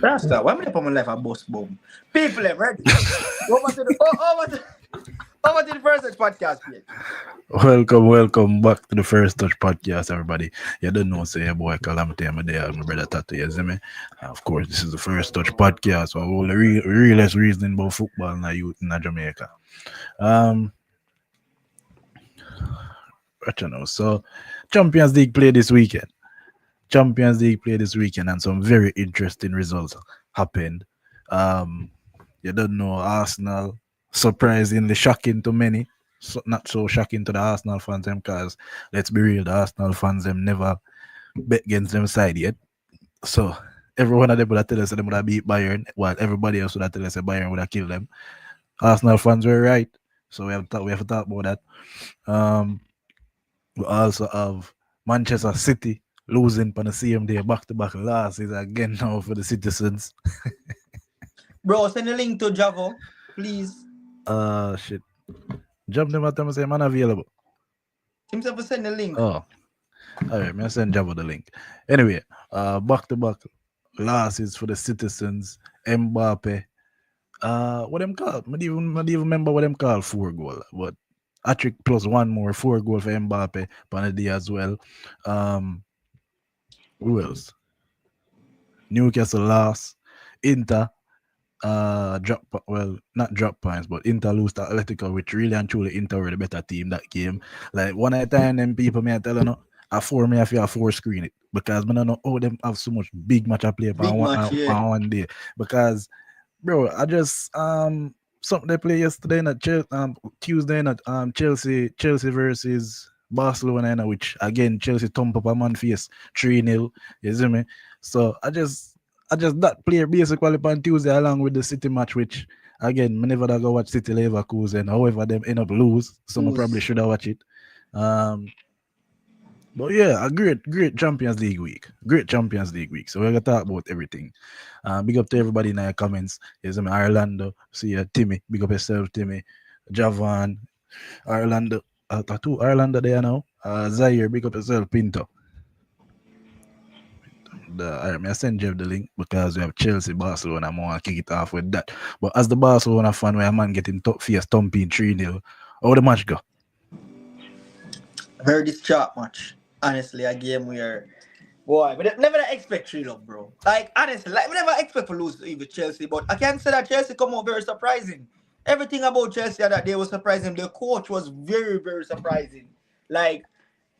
That's that. Why me put my life a bus bomb? People are ready. Over to the first touch podcast, please. Welcome back to the First Touch Podcast, everybody. You don't know, say your boy Calamity, I'm there, my brother Tato, you see me? Of course, this is the First Touch Podcast, where all the realest reasoning about football in the youth in Jamaica. What you know, so Champions League play this weekend. And some very interesting results happened. You don't know, Arsenal, surprisingly shocking to many. So, not so shocking to the Arsenal fans, because let's be real, the Arsenal fans them never bet against them side yet. So every one of them would have tell us they would have beat Bayern, while everybody else would have tell us that Bayern would have killed them. Arsenal fans were right, so we have to talk about that. We also have Manchester City losing on the same day, back-to-back losses again now for the citizens. Bro, send a link to Javo, please. Shit. Jump them at them and say, man, available. Himself send the link. Oh. Alright, me send Javo the link. Anyway, back-to-back losses for the citizens. Mbappe. What them called? I don't even remember what them called 4 goal. But hat-trick plus one more, 4 goal for Mbappe on the day as well. Who else? Newcastle lost. Inter not drop points, but Inter lose to Atletico, which really and truly Inter were the better team that game. Like one at a time, them people may tell you no, I feel 4 screen it because I don't know how them have so much big match I play on one day. Because bro, I just something they play yesterday Tuesday night Chelsea versus Barcelona, which again Chelsea thump up a man face 3-0. You see me? So I just that player basically on Tuesday along with the City match, which again, whenever I go watch City Leverkusen, however them end up lose, so I probably should have watched it. But yeah, a great Champions League week. So we're gonna talk about everything. Big up to everybody in the comments. Yes, me Orlando. See you, Timmy. Big up yourself, Timmy. Javan, Orlando. Two Orlando there now. Zaire, big up yourself, Pinto. I send Jeff the link because we have Chelsea, Barcelona. I'm going to kick it off with that. But as the Barcelona fan, where a man getting face thumping 3-0, how the match go? Very sharp match. Honestly, a game where, boy, but never expect 3-0, bro. Like, honestly, we never expect to lose to even Chelsea. But I can't say that Chelsea come out very surprising. Everything about Chelsea that day was surprising. The coach was very, very surprising. Like,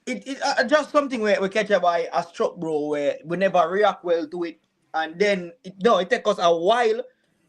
It just something where we catch up by a stroke, bro, where we never react well to it. And then, it takes us a while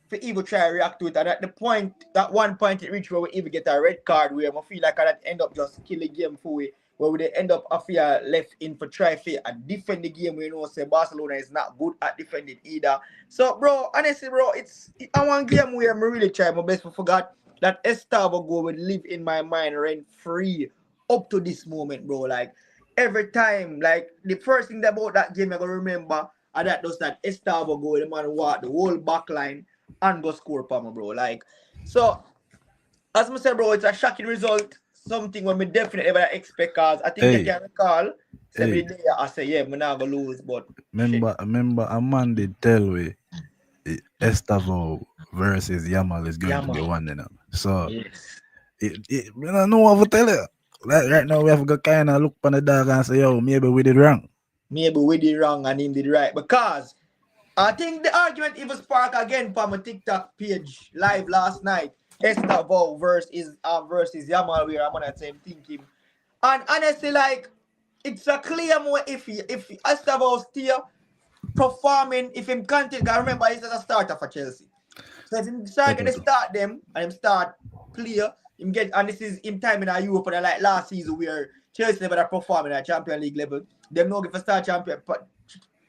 to even try to react to it. And at one point it reached where we even get a red card where we feel like that end up just kill the game for we, where we end up left in for try and defend the game. We know say Barcelona is not good at defending either. So, bro, honestly, bro, it's one game where I really try my best. I forgot that Estavo goal would live in my mind rent free up to this moment, bro. Like every time, like the first thing about that game I gonna remember, and that does that Estavo goal, the man walk the whole back line and go score for me, bro. Like, so as I said, bro, it's a shocking result. Something when me definitely ever expect, cause I think they can recall. I say, yeah, we're not gonna lose, but remember a man did tell me Estavo versus Yamal is going to be one, you know. So I don't know what to tell you. Like right now, we have to kind of look on the dog and say, yo, maybe we did wrong. Maybe we did wrong and him did right. Because I think the argument even sparked again from a TikTok page live last night. Estavo versus Yamal, where I'm on that same thinking. And honestly, like, it's a clear more if Estavo still performing, if him continue, I remember he's a starter for Chelsea. So if him start to start them and him start play, him get, and this is in time in Europa, like last season where Chelsea never performing at Champions League level. Them no give a start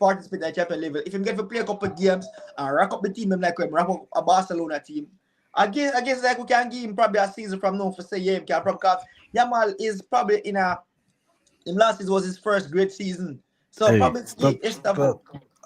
participate at Champions level. If him get to play a couple of games and rack up the team, like him rack up a Barcelona team, I guess like we can give him probably a season from now for say yeah, him can probably, because Yamal is probably in last season was his first great season. So probably Estavo.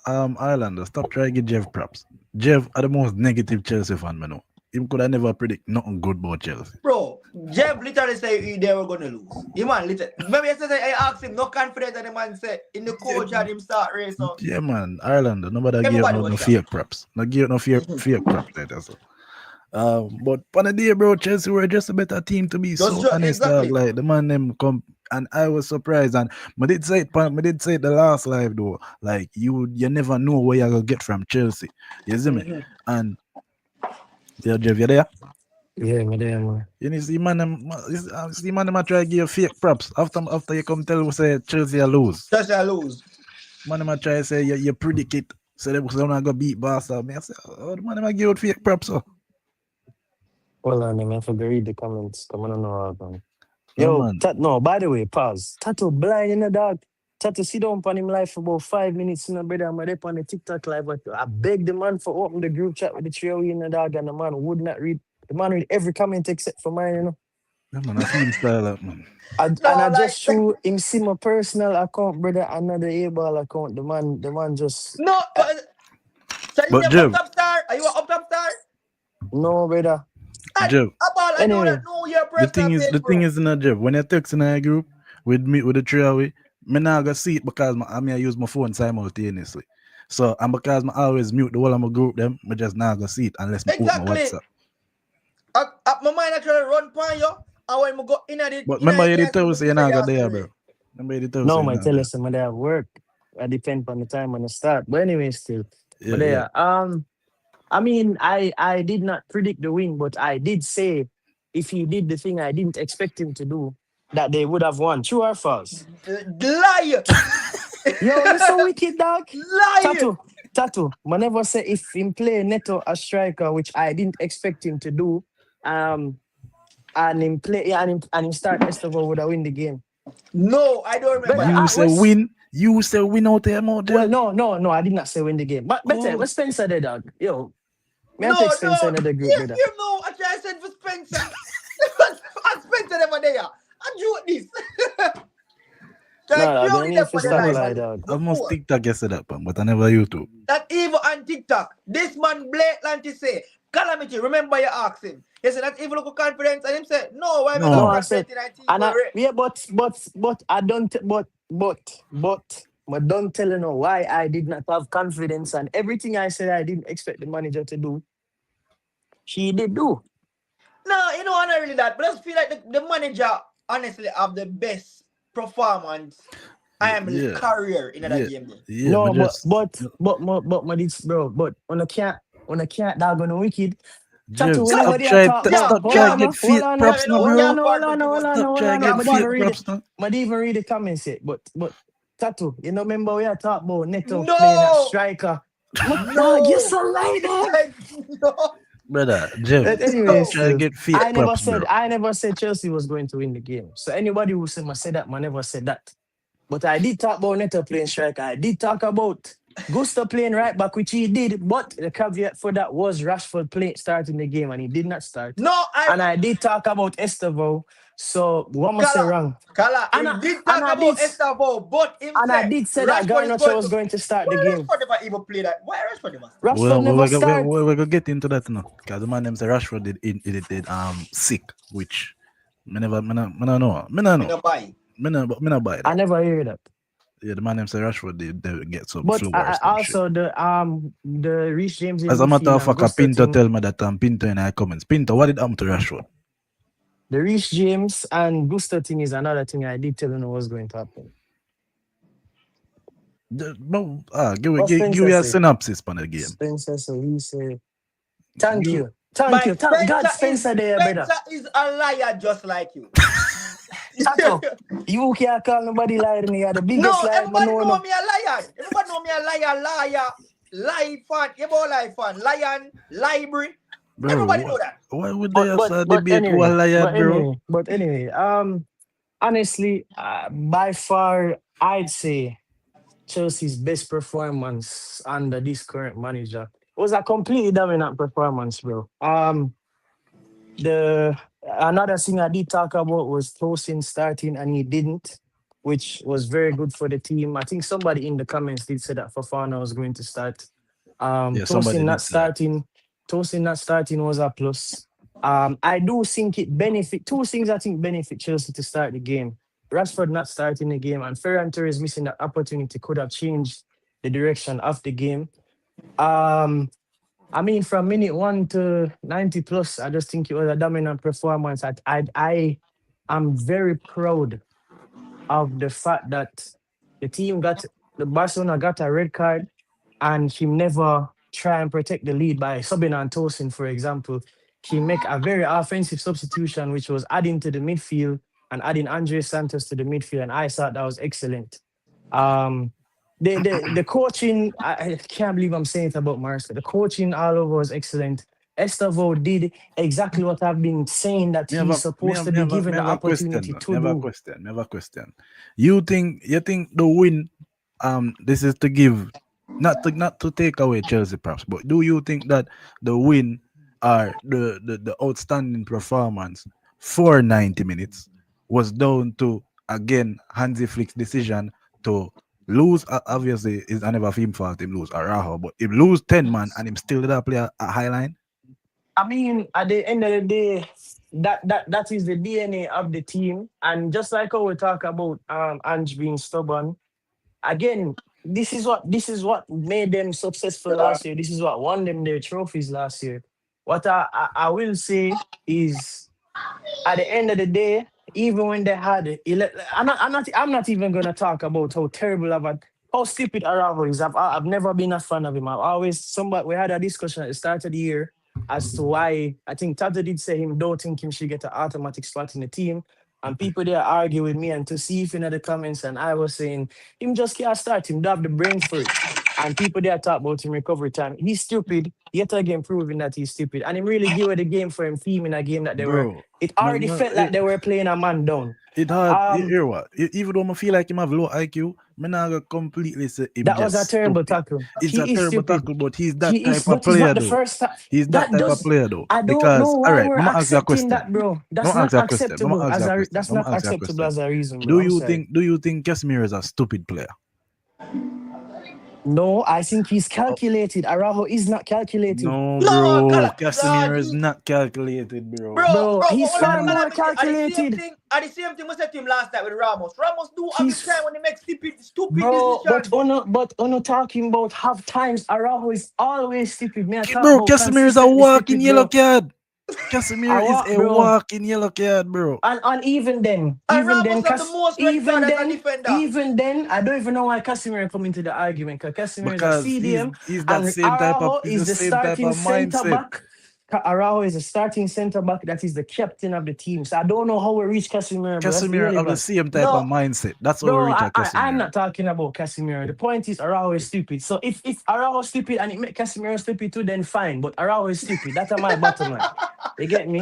Islander, stop trying to get Jeff props. Jeff are the most negative Chelsea fan, man. Him could have never predict nothing good about Chelsea. Bro, Jeff literally say they were gonna lose. The man literally. Maybe yesterday I asked him, no confidence, and the man said in the coach and him start race. So Yeah, man. Ireland, nobody give up everybody no was shocked. fake props. No give up no fake props there. That's all. But on the day, bro, Chelsea were just a better team to be so honest, dog. Exactly. Like the man them come, and I was surprised. And I did say it the last live though. Like you never know where you're gonna get from Chelsea. You see me? And yeah, Jeff, you there? Yeah, me there, man. You see man them try to give you fake props after you come tell me say Chelsea a lose. Chelsea lose. Man them try to say you predict it. So they're not gonna beat Barca. I say, oh, the man them give out fake props. So. Well, I mean, I forgot read the comments. Come on, no, man. Yeah, Yo, man. no, by the way, pause. Tattoo blind in the dog. Tattoo sit down on him live for about 5 minutes, you know, brother. I'm there on the TikTok live. But I begged the man for open the group chat with the trio in the dog, and the man would not read. The man read every comment except for mine, you know. Yeah, man, I see him style up, man. And I just show him see my personal account, brother, another A-ball account. The man just... No, so you But up top star? Are you an up top star? No, brother. Jeff, Anyway, the thing is, Jeff, when you text in a group with me with the trio, me not gonna see it because I use my phone simultaneously. So and because I always mute the whole of my group, them I just not gonna see it unless I open my WhatsApp. My mind actually run pan you, and when I go in at it. But remember you tell us you're not gonna there, bro. No, my tell us I'm there at work. I depend on the time when I start. But anyway, still. Yeah, but there, I mean, I did not predict the win, but I did say if he did the thing I didn't expect him to do, that they would have won. True or false? Lie! Yo, you so wicked, dog. Lie! Tattoo. I never say if him play Neto a striker, which I didn't expect him to do, and him play and him start Estevo would have win the game. No, I don't remember. You say win out there more. Well, no, I did not say win the game. But better, what's Spencer there, dog? Yo. Me take Spencer in the group, brother. You know, I said for Spencer. I Spencer never there. I drew this. I must TikTok yesterday, but I never YouTube. That evil on TikTok. This man blatantly say, Calamity, remember you asked him. He said that evil look confidence, and him said, no, why no, I said, but I don't, but don't tell you know why I did not have confidence, and everything I said I didn't expect the manager to do, she did do. No, you know, I'm not really that, but I just feel like the manager honestly have the best performance career in that game. Yeah, no, but on a can't dog on a wicked. Stop trying to get fake props now, bro. Stop trying to get fake props now. I didn't even read the comments yet, but Tattoo, you know, remember we are talking about Neto playing a striker. No, you're so light, no. Brother, Jeff, anyways, try to get fake props, I never said Chelsea was going to win the game. So anybody who said that, I never said that. But I did talk about Neto playing striker. I did talk about Gusto playing right back, which he did. But the caveat for that was Rashford starting the game, and he did not start. No, I did talk about Estevo. So what am I say wrong? He did talk about Estevo, but I did say that Garnacho was going to start the game. Rashford never even played that. Why Rashford never? Rashford never started. We're gonna get into that now. Because the man named Rashford did sick, which me never know. Me no buy that. I never hear that. Yeah, the man named Rashford did get some but flu. Also the Reece James. As a matter of fact, Pinto tell me that Pinto in our comments. Pinto, what did happen to Rashford? The Reece James and Gusto thing is another thing I did tell you know what's going to happen. Give me a synopsis on the game. Spencer, so he said, thank you. Thank God Spencer there, brother. Spencer is a liar just like you. Tato, you can't call nobody liar. You are the biggest liar. Everybody know me a liar. Everybody know me a liar. Lie fan. You about lie fan. Lion, library. Bro, everybody know that. Why would they have debate who a liar, bro? But anyway, honestly, by far, I'd say Chelsea's best performance under this current manager was a completely dominant performance, bro. Another thing I did talk about was Tosin starting, and he didn't, which was very good for the team. I think somebody in the comments did say that Fofana was going to start. Tosin not starting was a plus. I do think it benefit two things. I think benefit Chelsea to start the game. Rashford not starting the game, and Ferran Torres missing that opportunity could have changed the direction of the game. Um, I mean, from minute 1 to 90 plus, I just think it was a dominant performance. I am very proud of the fact that the team got the Barcelona got a red card and he never try and protect the lead by subbing on Tosin, for example. He make a very offensive substitution, which was adding to the midfield and adding Andre Santos to the midfield, and I thought that was excellent. Um, the coaching, I can't believe I'm saying it about Marcel. The coaching all over was excellent. Estevao did exactly what I've been saying that he's supposed to be given the opportunity to do. Me have a question. You think the win this is to give not to take away Chelsea props, but do you think that the win or the outstanding performance for 90 minutes was down to again Hansi Flick's decision to lose? Obviously it's never him fault him lose Araujo, but him lose 10 man and him still did not play a high line? I mean, at the end of the day, that is the DNA of the team. And just like how we talk about Ange being stubborn, again, this is what made them successful last year. This is what won them their trophies last year. What I will say is, at the end of the day, even when they had I'm not even gonna talk about how terrible how stupid Araujo is. I've never been a fan of him. I've always somebody we had a discussion at the start of the year as to why I think Tata did say him don't think him should get an automatic spot in the team. And people there argue with me and to see if in the comments, and I was saying him just can't start him, don't have the brain for it. And people there talk about him recovery time. He's stupid, yet again proving that he's stupid. And him really give away the game for him theme in a game that they were. Bro, It already felt like they were playing a man down. it had you hear what? Even though I feel like him have low IQ, I'm not gonna completely say him That was a just terrible stupid. tackle. It's He a is terrible stupid. tackle, but he's that He type is, of but he's player not the though. first time. He's that type of player though. I don't know Because all why right, we're I'm gonna ask you a accepting question. that, bro. I'm That's gonna not ask you a question. I'm acceptable gonna ask you a question. that's I'm not gonna ask you a acceptable question. as a reason, bro. I'm sorry. Do you think Casemiro is a stupid player? No, I think he's calculated. Araujo is not calculated. No, No, bro. God, Casemiro is not calculated, bro. Bro, he's hold far on, more let me say. Are the same calculated. thing? Are the same thing we said to him last night with Ramos? Ramos do have his time He's when he makes stupid bro, but decisions. on talking about half times, Araujo is always stupid. Me, I talk Bro, about Casemiro is a consistently walking stupid, yellow bro. card. I Casemiro is walk, a bro. walking yellow card, bro. And And Ramos have the most red card as a defender. Even then, I don't even know why Casemiro come into the argument because Casemiro is a Because CDM he's that and same type of Araujo he's is the the same type starting of centre mindset. back. Araujo is a starting centre back that is the captain of the team. So I don't know how we reach Casemiro, but that's Casemiro have the irrelevant. same type of mindset. That's how we Bro, reach I'm a Casemiro. not talking about Casemiro. The point is Araujo is stupid. So if Araujo is stupid and it make Casemiro stupid too, then fine. But Araujo is stupid. That's my bottom line. You get me?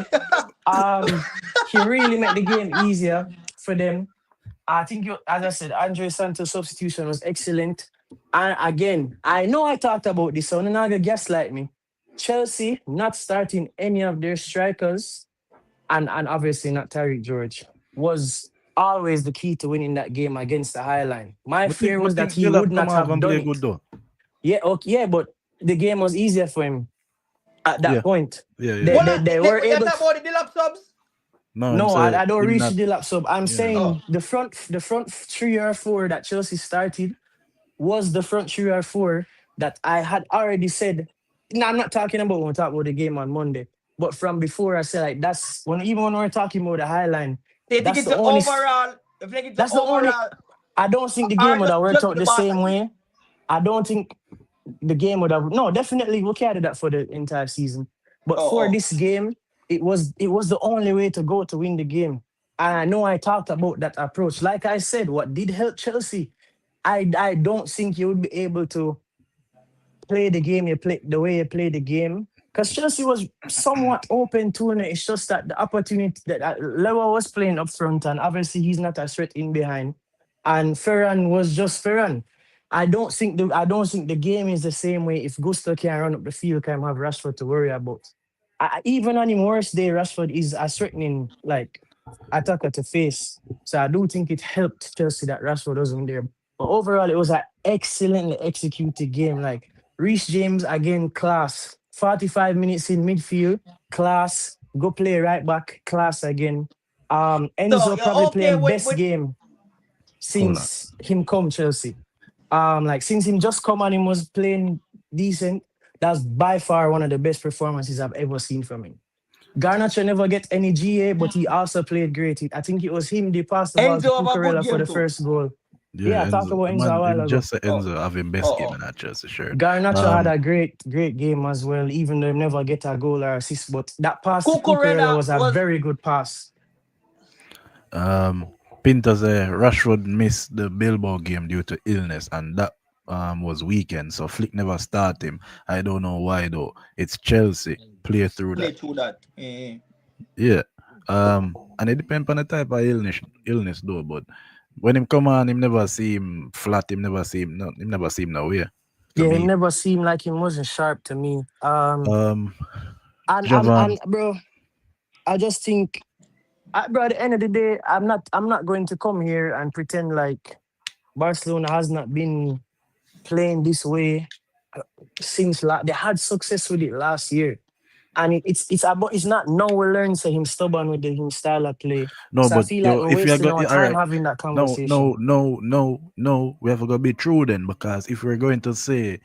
He really made the game easier for them. I think, as I said, Andre Santos' substitution was excellent. And again, I know I talked about this, so I'm not going to gaslight me. Chelsea not starting any of their strikers, and obviously not Tariq George, was always the key to winning that game against the High Line. My fear was that he would not have done it. Good though. Yeah, okay, yeah, but the game was easier for him at that point. Yeah. They were You able talk about the Dilap subs? No, I don't reach the lap sub. I'm saying Oh. the front 3 or 4 that Chelsea started was the front 3 or 4 that I had already said. No, I'm not talking about when we talk about the game on Monday, but from before I said like that's even when we're talking about the High Line. They think That's it's the only. overall. That's the only. I don't think the game would have worked out the same way. I don't think the game would have. No, definitely we carried that for the entire season. But for this game, it was the only way to go to win the game. And I know I talked about that approach. Like I said, what did help Chelsea? I don't think you would be able to play the game the way you play the game. Because Chelsea was somewhat open to it. It's just that the opportunity that Lewa was playing up front, and obviously he's not a threat in behind. And Ferran was just Ferran. I don't think the game is the same way if Gusto can run up the field, can have Rashford to worry about. Even on his worst day, Rashford is a threatening attacker to face. So I do think it helped Chelsea that Rashford wasn't there. But overall, it was an excellently executed game. Like Reece James again, class. 45 minutes in midfield, class. go play right back, class again. So Enzo you're probably okay playing best with game Hold on. since him come Chelsea. Like since him just come and him was playing decent. That's by far one of the best performances I've ever seen from him. Garnacho never get any GA, but he also played great. I think it was him. They passed the ball to Enzo have a good Cucurella for game the too? first goal. Yeah, Yeah, I talked Enzo. about Enzo a Man, while him ago. just say Oh, Enzo having best game oh, in that Chelsea shirt. Garnacho had Um, a great game as well, even though he never get a goal or assist. But that pass to Cucurella Cucurella was a was very good pass. um, Pinto say Rashford missed the Bilbao game due to illness, and that was weekend. So Flick never start him. I don't know why though. It's Chelsea. Play through play that. through that. Eh. Yeah. And it depends on the type of illness though. But when him come on, him never see him flat. Him never see him nowhere. To Yeah, him me, never seemed like he wasn't sharp to me. um, And Javan. bro, I just think, bro, at the end of the day, I'm not going to come here and pretend like Barcelona has not been playing this way since they had success with it last year. And it's not now we learn so him stubborn with him style of play. No, So I but feel like yo, we're if you wasting got our all time right. having that No, no, conversation. no, no, no. We have to go be true then, because if we're going to say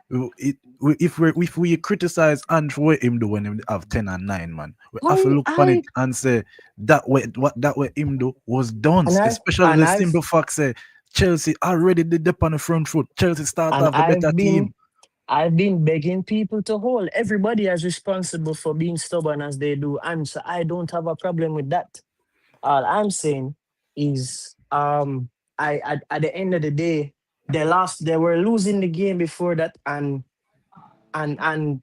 if we criticize and for what him do when him have 10 and 9, man, we have to I look on I it and say that way him do was done. and I Especially and the I've simple fact say Chelsea already did the on the front foot. Chelsea start and off the better team. I've been begging people to hold. Everybody is responsible for being stubborn as they do, and so I don't have a problem with that. All I'm saying is, I at the end of the day, they were losing the game before that, and and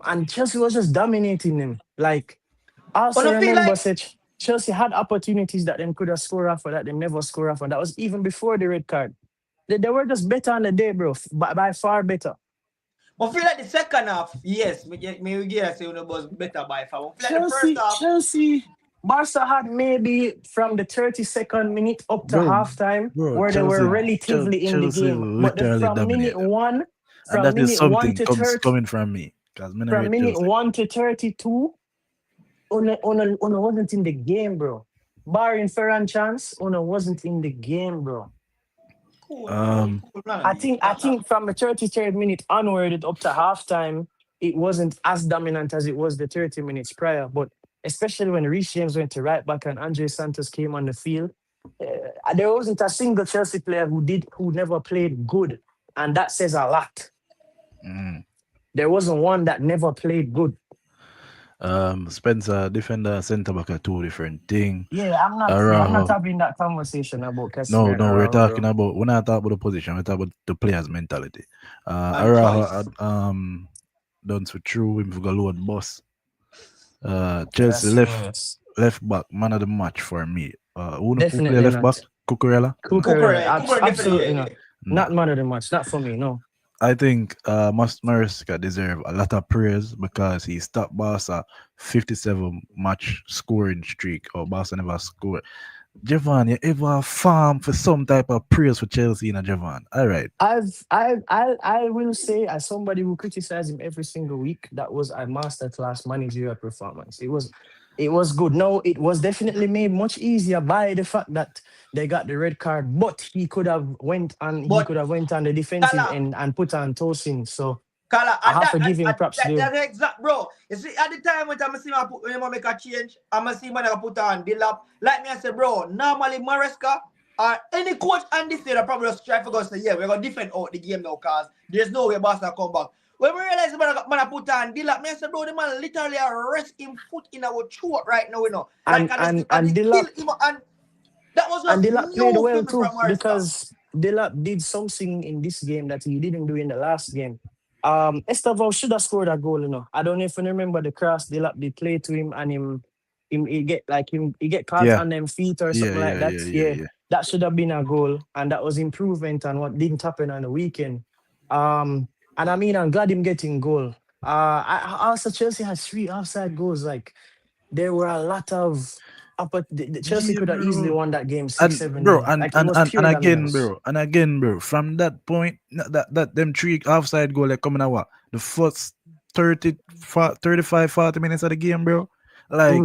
and Chelsea was just dominating them. Like, I But also I feel remember like such Chelsea had opportunities that them could have scored after that, they never score after. That was even before the red card. They were just better on the day, bro. By far better. I feel like the second half, yes, me get say it was better by far. I feel like the first Chelsea, half, Chelsea, Barca had maybe from the 32nd minute up to Bro, halftime bro, where they were relatively in the Chelsea game. But literally dominated. And from that is minute one something to comes 30, coming from me. Because I from rate minute Chelsea. 1 to 32, Una wasn't in the game, bro. Barring Ferran chance, Una wasn't in the game, bro. Um cool plan I of these. think I think from the 33rd minute onward up to halftime, it wasn't as dominant as it was the 30 minutes prior. But especially when Reece James went to right back and Andre Santos came on the field, there wasn't a single Chelsea player who never played good, and that says a lot. mm. There wasn't one that never played good. Spencer, defender, centre back are two different things. Yeah, I'm not Araujo, having that conversation about no, Casemiro and no, we're Araujo, talking bro. about when I talk about the position, we talk about the player's mentality. And Araujo choice. done switch through him for load boss. Chelsea That's left back, man of the match for me. Who play definitely left back? not. Cucurella? No. Cooker, Cooper definitely, absolutely yeah, not. yeah. No. Not man of the match. Not for me. No. I think Maresca deserve a lot of praise because he stopped Barca 57 match scoring streak, or Barca never scored. Javan, you ever farm for some type of praise for Chelsea in a Javan? All right. I will say, as somebody who criticizes him every single week, that was a masterclass managerial performance. It was good. No, it was definitely made much easier by the fact that they got the red card, but he But could have went on the defensive Kala, end and put on Tosin. So Kala, I have to give him props there. that's exact, bro. You see, at the time when I see him put, when I make a change, I'm going to see when I put on the lap. Like me, I say, bro, normally Maresca or any coach on this day, probably just try to go say, yeah, we're going to defend out the game now because there's no way Barca come back. When we realize when I put on the lap, me I say, bro, the man literally rest him foot in our throat right now, you know. Like, And and and and and he kill Dilap him, and that was and just Dilap played new for well me too from Maresca. because Dilap did something in this game that he didn't do in the last game. Estevao should have scored a goal, you know. I don't know if you remember the cross Dilap did play to him and he get caught Yeah. on them feet or Yeah, something like yeah, that. yeah, yeah, Yeah, yeah. that should have been a goal, and that was improvement on what didn't happen on the weekend. And I mean, I'm glad him getting goal. Also Chelsea has 3 offside goals. Like, there were a lot of Chelsea Yeah, could have easily bro. won that game six, And seven bro, nil. and Like, it and was and, pure and again, dominance. bro, from that point, that them three offside goal like coming out what? The first 35, 40 minutes of the game, bro. Like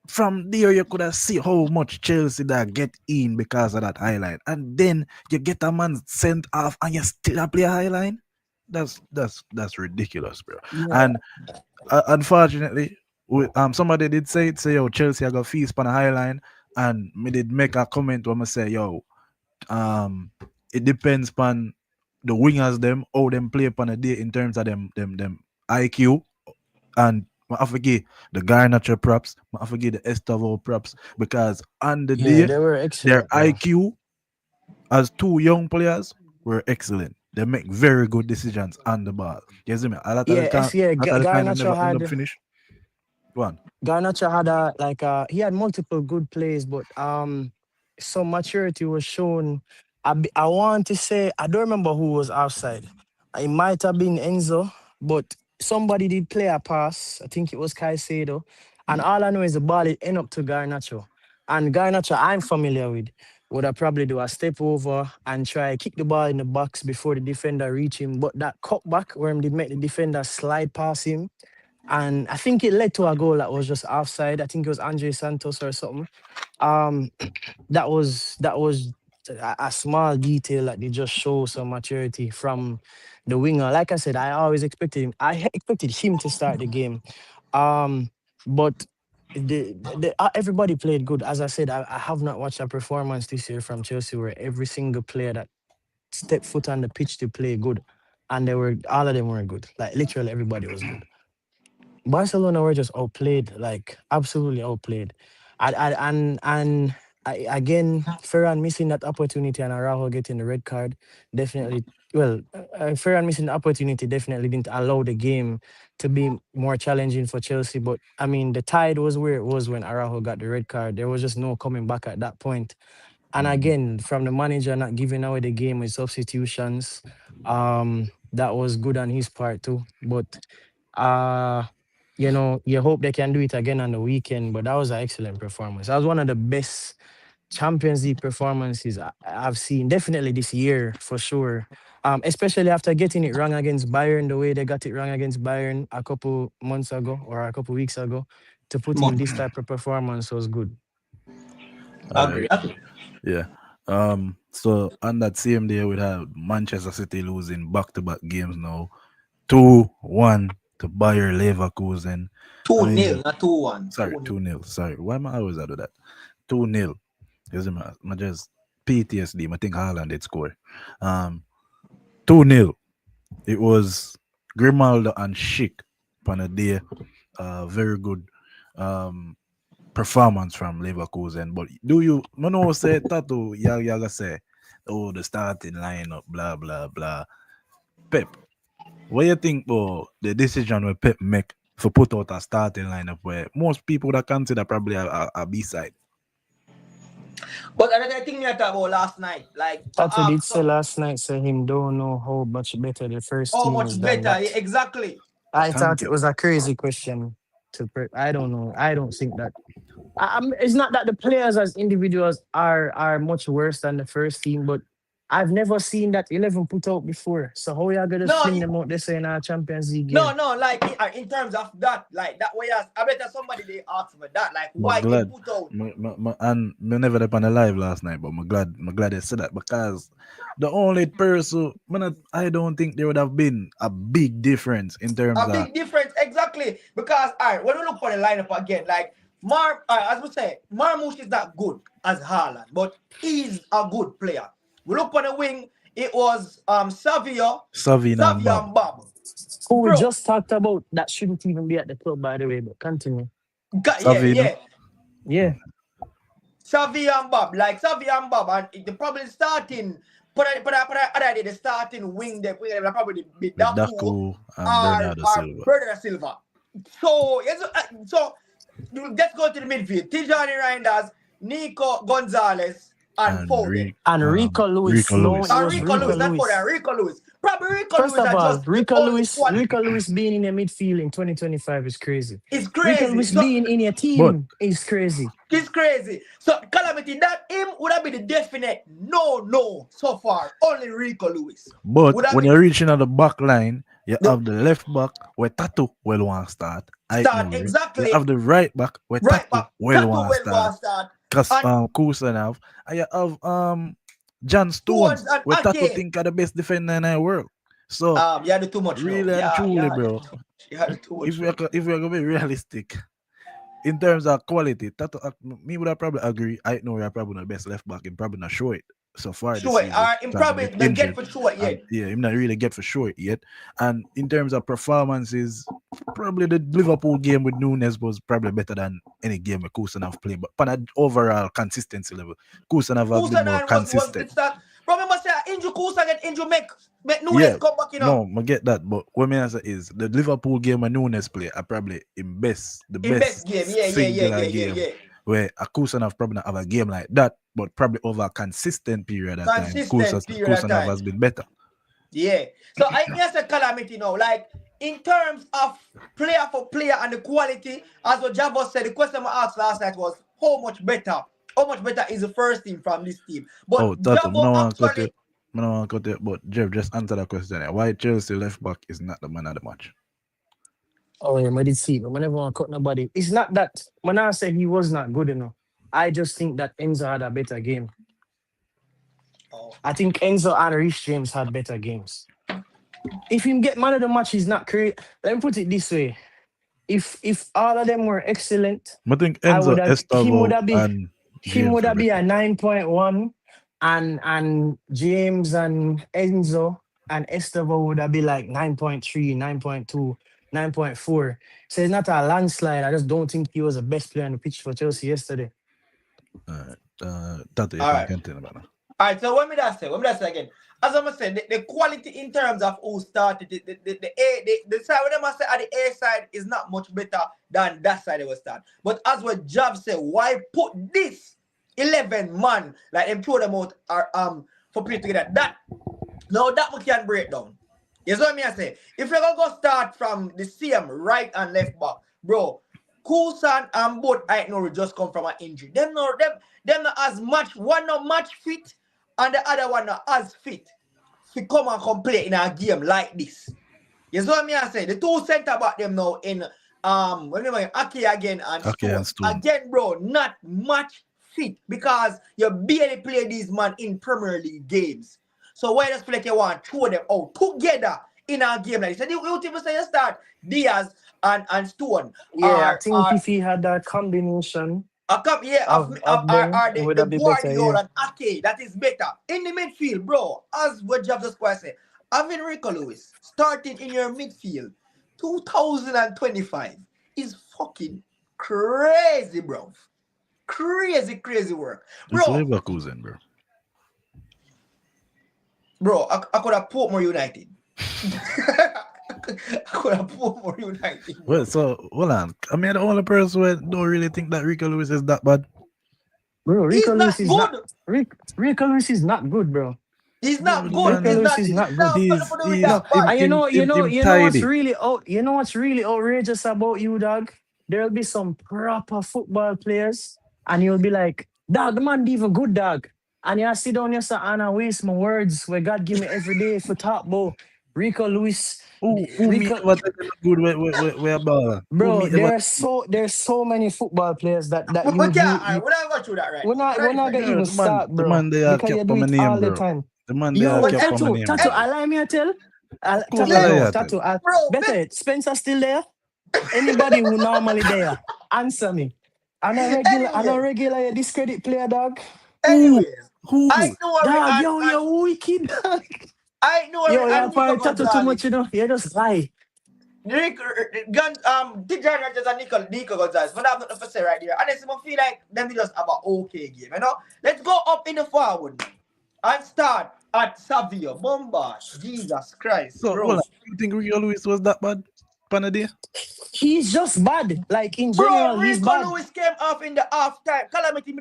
from there, you could have see how much Chelsea that get in because of that highline, and then you get a man sent off, and you still play a highline. That's ridiculous, bro. Yeah. And unfortunately, somebody did say yo Chelsea I got feast on a highline, and me did make a comment when I say yo it depends upon the wingers them how them play upon a day in terms of them IQ. And I forget the Garnacho props, I forget the Estavo props, because on the Yeah, day they were their excellent, bro. IQ as two young players were excellent. They make very good decisions on the ball. You see me? A lot of the Yeah, time, they Garnacho never end up had finish. Go on. Garnacho had he had multiple good plays, but some maturity was shown. I want to say I don't remember who was outside. It might have been Enzo, but somebody did play a pass. I think it was Caicedo, and all I know is the ball it end up to Garnacho. And Garnacho, I'm familiar with. Would I probably do a step over and try kick the ball in the box before the defender reach him? But that cutback where he did make the defender slide past him, and I think it led to a goal that was just offside. I think it was Andre Santos or something. Um, that was a small detail that they just show some maturity from the winger. Like I said, I always expected him. Expected him to start the game. Um, but everybody played good. As I said, I have not watched a performance this year from Chelsea where every single player that stepped foot on the pitch to play good, and they were all of them were good. Like literally everybody was good. Barcelona were just outplayed, like absolutely outplayed. Again, Ferran missing that opportunity and Araujo getting the red card definitely. Well, Ferran missing the opportunity definitely didn't allow the game to be more challenging for Chelsea. But I mean, the tide was where it was when Araujo got the red card. There was just no coming back at that point. And again, from the manager not giving away the game with substitutions, that was good on his part too. But uh you hope they can do it again on the weekend. But that was an excellent performance. That was one of the best Champions League performances I've seen, definitely this year for sure. Especially after getting it wrong against Bayern, the way they got it wrong against Bayern a couple months ago or a couple weeks ago, to put in this type of performance was good. Uh, Agree. yeah. So on that same day, we have Manchester City losing back-to-back games now, 2-1 to Bayer Leverkusen. I 2-0, mean, not 2-1. sorry, 2-0. Sorry, why am I always out of that? 2-0. I just PTSD. I think Haaland did score. 2-0. It was Grimaldo and Schick on a day. Very good performance from Leverkusen. But do you know say Tato Yaga say, oh, the starting lineup, blah blah blah. Pep, what you think about the decision where Pep make for put out a starting lineup where most people that consider probably a B-side? But another thing I talked about last night, like to That's what have did say some last night. Say him don't know how much better the first how team is much than better, yeah, that. exactly. I thought Thank it you. was a crazy question I don't know. I don't think that. It's not that the players as individuals are much worse than the first team, but I've never seen that 11 put out before. So how you gonna No, fling them out this in our Champions League no, game? no, like in terms of that, like that way, I bet somebody they asked me that, like I'm why they glad. put out. And me never up on the live last night, but I'm glad they said that because the only person, I don't think there would have been a big difference in terms A of big difference, exactly. Because all right, when we look for the lineup again, like as we say, Marmoush is not good as Haaland, but he's a good player. We look on the wing, it was Savina and Savia Bob. and Bob. Who we Bro, just talked about that shouldn't even be at the club, by the way, but continue. yeah, Savina yeah. Yeah. Savia and Bob, like Savia and Bob, and the probably starting, other the starting wing, they probably be with Daku Daku and Bernardo or Silva. Bernardo Silva. So, yes, so let's go to the midfield. Tijani Reinders, Nico Gonzalez, and And Foden. And Rico Lewis. Rico No, it Lewis. And was Rico Rico Rico Lewis, Lewis. not Foden, Lewis. Rico Lewis. Probably Rico First Lewis of are all, just the only quality. Rico Lewis being in the midfield in 2025 is crazy. It's Rico crazy. Lewis So being in your But team is crazy. it's crazy. So Calamity, that him would have been the definite no so far. Only Rico Lewis. but Would have when been you're reaching at the back line, You have the left back where Tattoo will want to start. I Start know it. You exactly. have the right back where Right Tattoo back. will Tattoo want to will start. want start. Because And Kusanov. And you have John Stones Stones and where Tattoo Ake. think are the best defender in the world. So You had too much now. really and truly, Yeah, bro. you had too much. If we're gonna be realistic, in terms of quality, Tattoo, me would I probably agree. I know we're probably not the best left back and probably not show it so far this Sure, season. him Because probably he get don't get injured. for sure yet. And yeah, him not really get for sure yet. And in terms of performances, probably the Liverpool game with Nunes was probably better than any game with Kusanov playing. But on an overall consistency level, Kusanov have been more Kusa was consistent. it's that. Remember say injure Kusa get injure make Nunes Yeah, come back, no, I get that. But what I say is the Liverpool game and Nunes play are probably the in best game. singular game. Yeah. Where a Kusanov probably not have a game like that, but probably over a consistent period of time, Consistent period of Kusanov time. has been better. Yeah. So I guess a calamity now. Like in terms of player for player and the quality, as what Javos said, the question I asked last night was how much better is the first team from this team? But Oh, Tato, Javo actually I don't want to cut it, but Jeff, just answer that question. Why Chelsea left back is not the man of the match? Oh yeah, I did see, but I never want to cut nobody. It's not that when I said he was not good enough. I just think that Enzo had a better game. I think Enzo and Rich James had better games. If him get man of the match, he's not great. Let me put it this way: if all of them were excellent, I think I would Enzo, have Estavo, and him James would are have been a better. 9.1, and James and Enzo and Estavo would have been like 9.3, 9.2, 9.4. So it's not a landslide. I just don't think he was the best player on the pitch for Chelsea yesterday. Tato, you all can right. continue about that. All right, so what me that say again? As I'm saying, the quality in terms of who started the side when I say at the A side is not much better than that side they will start. But as what Jav said, why put this 11 man like them throw them out for play together? That we can break down. You see what I say? If you're gonna go start from the same right and left back, bro, Kusan and both I know just come from an injury. Them not as much, one not match fit and the other one not as fit to come and play in a game like this. You see what I say? The two center back them now in remember Ake again and Stone. Again, bro, not much fit because you barely play these man in Premier League games. So why does play you want to throw them out together in a game like this? And you even say you start Diaz and Stone. Yeah, I think if he had that combination. Of them, the Guardiola and Ake, that is better. In the midfield, bro, as what Jeff just said, having Rico Lewis starting in your midfield 2025 is fucking crazy, bro. Crazy work. Bro. It's Leverkusen, bro. Bro, I could have put more United. I could have put more United. Bro. Well, so hold on. I mean, the only person who don't really think that Rico Lewis is that bad. Bro, Rico Lewis is not good. Rico Lewis is not good, bro. He's not good. Rico Lewis is not good. You know what's really outrageous about you, dog? There'll be some proper football players, and you'll be like, dog, the man even good, dog. And you sit down here and I waste my words where God give me every day for talk about Rico Lewis. Bro, there's so many football players that you we're not going through that right. We're not gonna even start, bro. The man they because you do it all bro. the time. The man they are kept on my name. Tattoo, allow me to tell. Tattoo, better. Spencer still there? Anybody who normally there? Answer me. I'm a regular you discredit player, dog. Anyways, who? I know dog, you're wicked, dog. I know you're probably Tattoo too much, you know. You just lie. Dijon Rogers and Nico Gonzalez, but I have nothing to say right there. Honestly, I feel like them just have an okay game, you know. Let's go up in the forward and start at Savio, Bombard, Jesus Christ. So, you think Rico Lewis was that bad? Panadia? He's just bad. Like in general, he's bad. Rico Lewis came off in the half time. Calamity.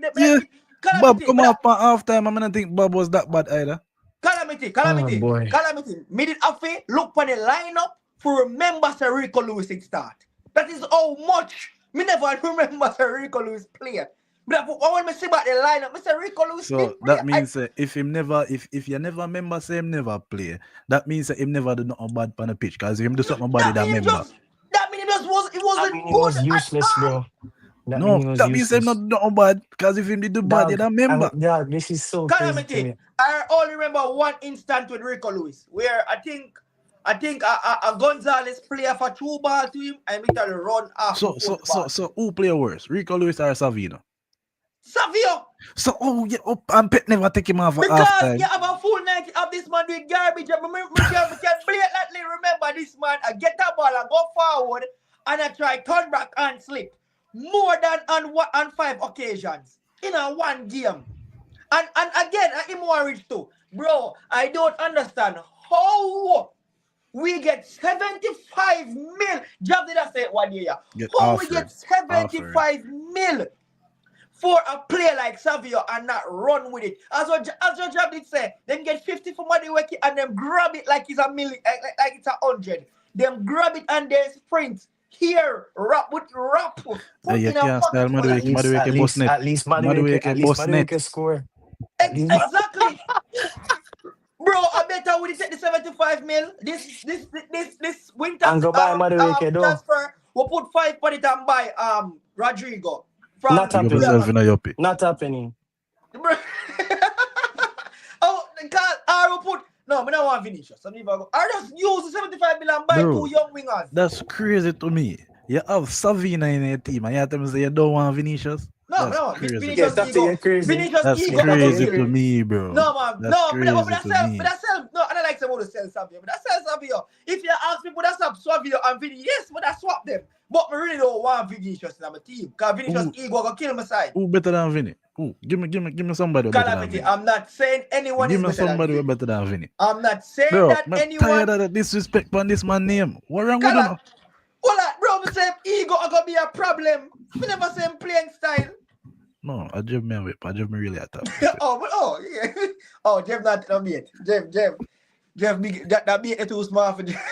Bob come off at half time. I'm gonna think Bob was that bad either. Calamity. Oh, boy. Calamity. Made it afe, look for the lineup for remember Sir Rico Lewis in start. That is how much me never remember Sir Rico Lewis played. But when I see about the lineup, Mr. Rico Lewis So didn't that play. means if him never if you never member say him never play, that means that him never do nothing bad on the pitch. Because if him do something bad, that member. That mean it just was it I wasn't mean, he good was at useless, all. bro. That mean No, he was that means him not useless. do nothing bad. Because if him did do bad, you Dog, that member. dog, this is so crazy to Calamity. me. I only remember one instant with Rico Lewis where I think a Gonzalez play for 2 balls to him and we tell run off So the 4th ball. so who play worse? Rico Lewis or Savino? Savio. So and Pep never take him off for half Because time. you have a full night of this man doing garbage. And we can blatantly remember this man. I get a ball and go forward and I try turn back and slip. More than on 5 occasions in a one game. And again, I'm worried too. Bro, I don't understand how we get 75 mil. Job did I say it 1 year? Get How offered. we get 75 mil for a player like Savio and not run with it? As your job did say, them get 50 for Madueke and them grab it like it's a million, like it's 100. Them grab it and they sprint. Here, rap. Put You in a can't style pocket. Madueke boss net. At least Madueke boss net. Madueke score. At least- Exactly. Bro, I better would take the 75 mil. This winter And go buy Madueke, though. transfer. We'll put 5 for it and buy Rodrigo. From Not Give happening. yourself in a yuppie. Not happening. Bro. Oh, I will put. No, I don't want Vinicius. Some people go. I just use the 75 mil and buy Bro, 2 young wingers. That's crazy to me. You have Savina in your team and you tell me say you don't want Vinicius? No, That's crazy. Vinicius Yes, that's ego. crazy. Vinicius That's ego. crazy Kill to him. me, bro. No, man. That's No, crazy but to that's me. no, I don't like someone to sell Savio, but that's sell Savio. If you ask people that swap Savio and Vinny, yes, but I swap them. But I really don't want Vinicius in my team. Because Vinicius ego gonna kill my side. Who better than Vinny? Who? Give me somebody who better than Calamity. Vinny. I'm not saying anyone Give is me better somebody who than Vinny. better than Vinny. I'm not saying Bro, that I'm anyone. tired of the disrespect on this man's name. What wrong with Cala- you? Hold on, bro, I say ego are gonna be a problem. I never say him playing style. No, I just me a whip. I just me really attack. Yeah. Oh, Jeff not no mate. Jeff big that beat it too small for Jeff.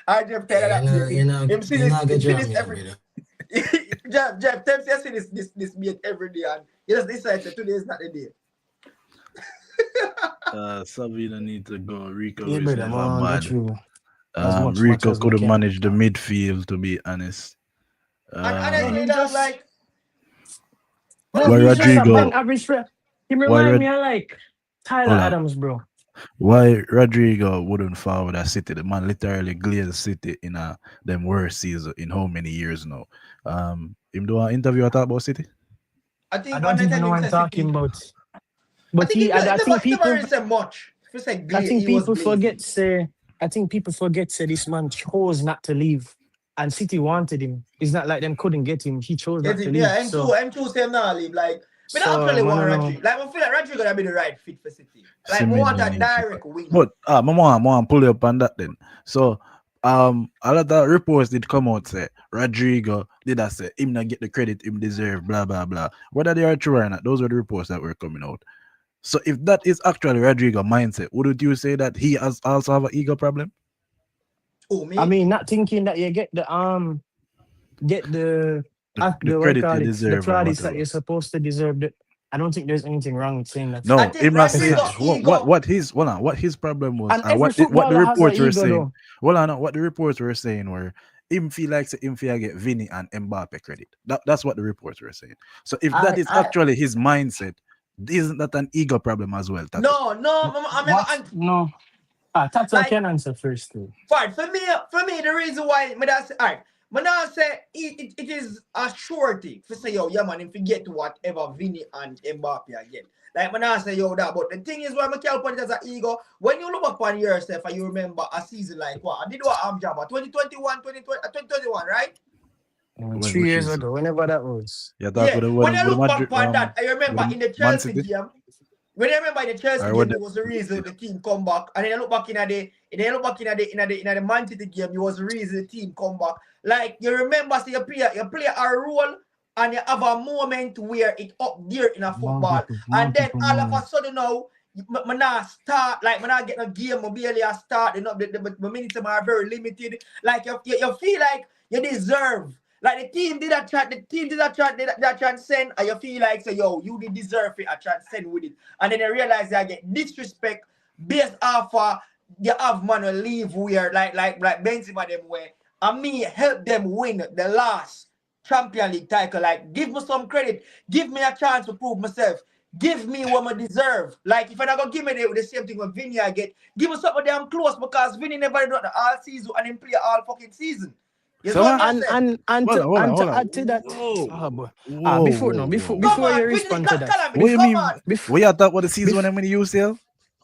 I Jeff tell that him see this every Jeff tells you see this meet every day and he just decides that today is not the day. Savina need to go. Rico Yeah, is brother, never man, bad. that's true. As much Rico as we could have can. managed the midfield, to be honest. And honestly, that's like Why He's just a Rodrigo? bang average player. He remind me of like Tyler Hold on. Adams, bro. Why Rodrigo wouldn't forward at City? The man literally glazed City in them worst season in how many years now? Him do an interview talk about City? I think I don't even know what I'm talking about. But I think people never said much. Just like I think he was people blazing. forget say this man chose not to leave. And City wanted him. It's not like them couldn't get him. He chose not to leave. Yeah, so, M2 him now leave. Like, but So, I actually want man, Rodrigo. Like, I feel like Rodrigo gonna be the right fit for City. Like, we Seemingly want a need direct wing. But I want pull you up on that then. So a lot of reports did come out say Rodrigo did I say him not get the credit him deserve, blah blah blah. Whether they are true or not, those were the reports that were coming out. So if that is actually Rodrigo mindset, wouldn't you say that he has also have an ego problem? Oh, me? I mean, not thinking that you get the The what credit call you it, deserve the or plaudits that whatever. you're supposed to deserve. I don't think there's anything wrong with saying that. No, I think him not saying Rodrigo ego- what his problem was, And and every what the footballer has reports an were ego, saying. though. Well, what the reports were saying were him feel like him feel get Vinny and Mbappe credit. That's what the reports were saying. So if that is actually his mindset, isn't that an ego problem as well? Tato? No. Tato Like- can answer first, too. Fine. For me, the reason why I say it is a surety for say yo, yeah man, if you get to whatever Vinny and Mbappe again. Like when I say yo that, but the thing is why I can't put it as an ego. When you look back on yourself and you remember a season like what I did what I'm job 2021, right? 3 years ago, whenever that was. Yeah, When I look back on that, I remember in the Man Chelsea City? game. When I remember in the Chelsea game, it was the reason the team come back. And then I look back in the Man City game, it was the reason the team come back. Like you remember, so you play a role and you have a moment where it up there in a football. And then all of a sudden now, I not start, like I not get a game, I barely start, the minutes are very limited. Like you feel like you deserve. Like the team did that chant, that transcend, and you feel like say, yo, you did deserve it, I transcend with it. And then they realize they get disrespect based off you have man will leave where like Benzema them way. And me help them win the last Champion League title. Like, give me some credit. Give me a chance to prove myself. Give me what I deserve. Like, if I not gonna give me the same thing with Vinny I get, give me something damn close because Vinny never done the all season and him play all fucking season. You So know what what? I'm saying? To add to that, Whoa. boy. Whoa, whoa, Before whoa. Come you on, Vinny, respond to that, What you mean? before, What you thought about the season when before, I'm in the UCL?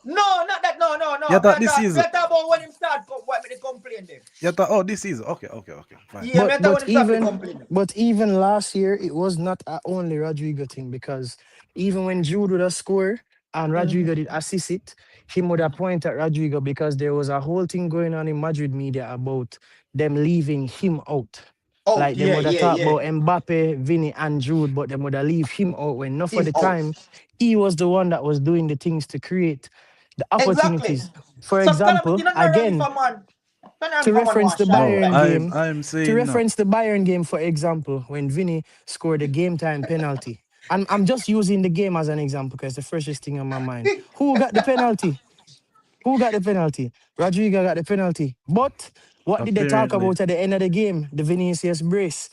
No, not that. No. You Me thought this me season? talk about when him start. What me they complain them? You thought, oh, this season? Okay, fine. Yeah, me talk when him start to even complain them. last year it was not a only Rodrigo thing because even when Jude would have scored and Rodrigo did assist it, he would have pointed at Rodrigo because there was a whole thing going on in Madrid media about them leaving him out. Oh, Like they yeah, would have yeah, talked yeah. about Mbappe, Vinny, and Jude, but they would have leave him out when enough of Him the out. time he was the one that was doing the things to create the Exactly. opportunities. For So tell me, example, you know, not wrong if again, a man. Not wrong to if a man reference want the shine, No, Bayern like. game, I'm saying no. for example, when Vinny scored a game time penalty. And I'm just using the game as an example because it's the freshest thing on my mind. Who got the penalty? Who got the penalty? Rodrigo got the penalty. But what did they talk Apparently. about at the end of the game? The Vinicius brace.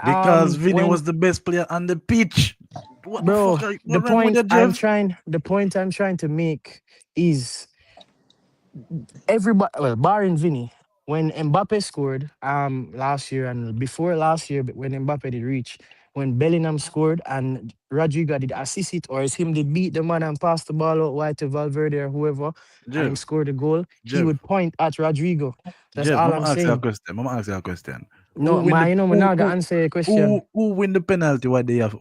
Because Vinny When was the best player on the pitch. What the bro, fuck what wrong with that, Jeff? the point I'm trying to make is everybody, well, barring Vinny, when Mbappe scored last year and before last year, but when Mbappe did reach, when Bellingham scored and Rodrigo did assist it, or is him did beat the man and pass the ball out wide to Valverde or whoever, and him Jeff, scored a goal, he Jeff, would point at Rodrigo. That's Jeff, all Mama I'm ask you a saying. question. Mama ask you a question. No, you know, I'm not gonna answer your question. Who win the penalty what they have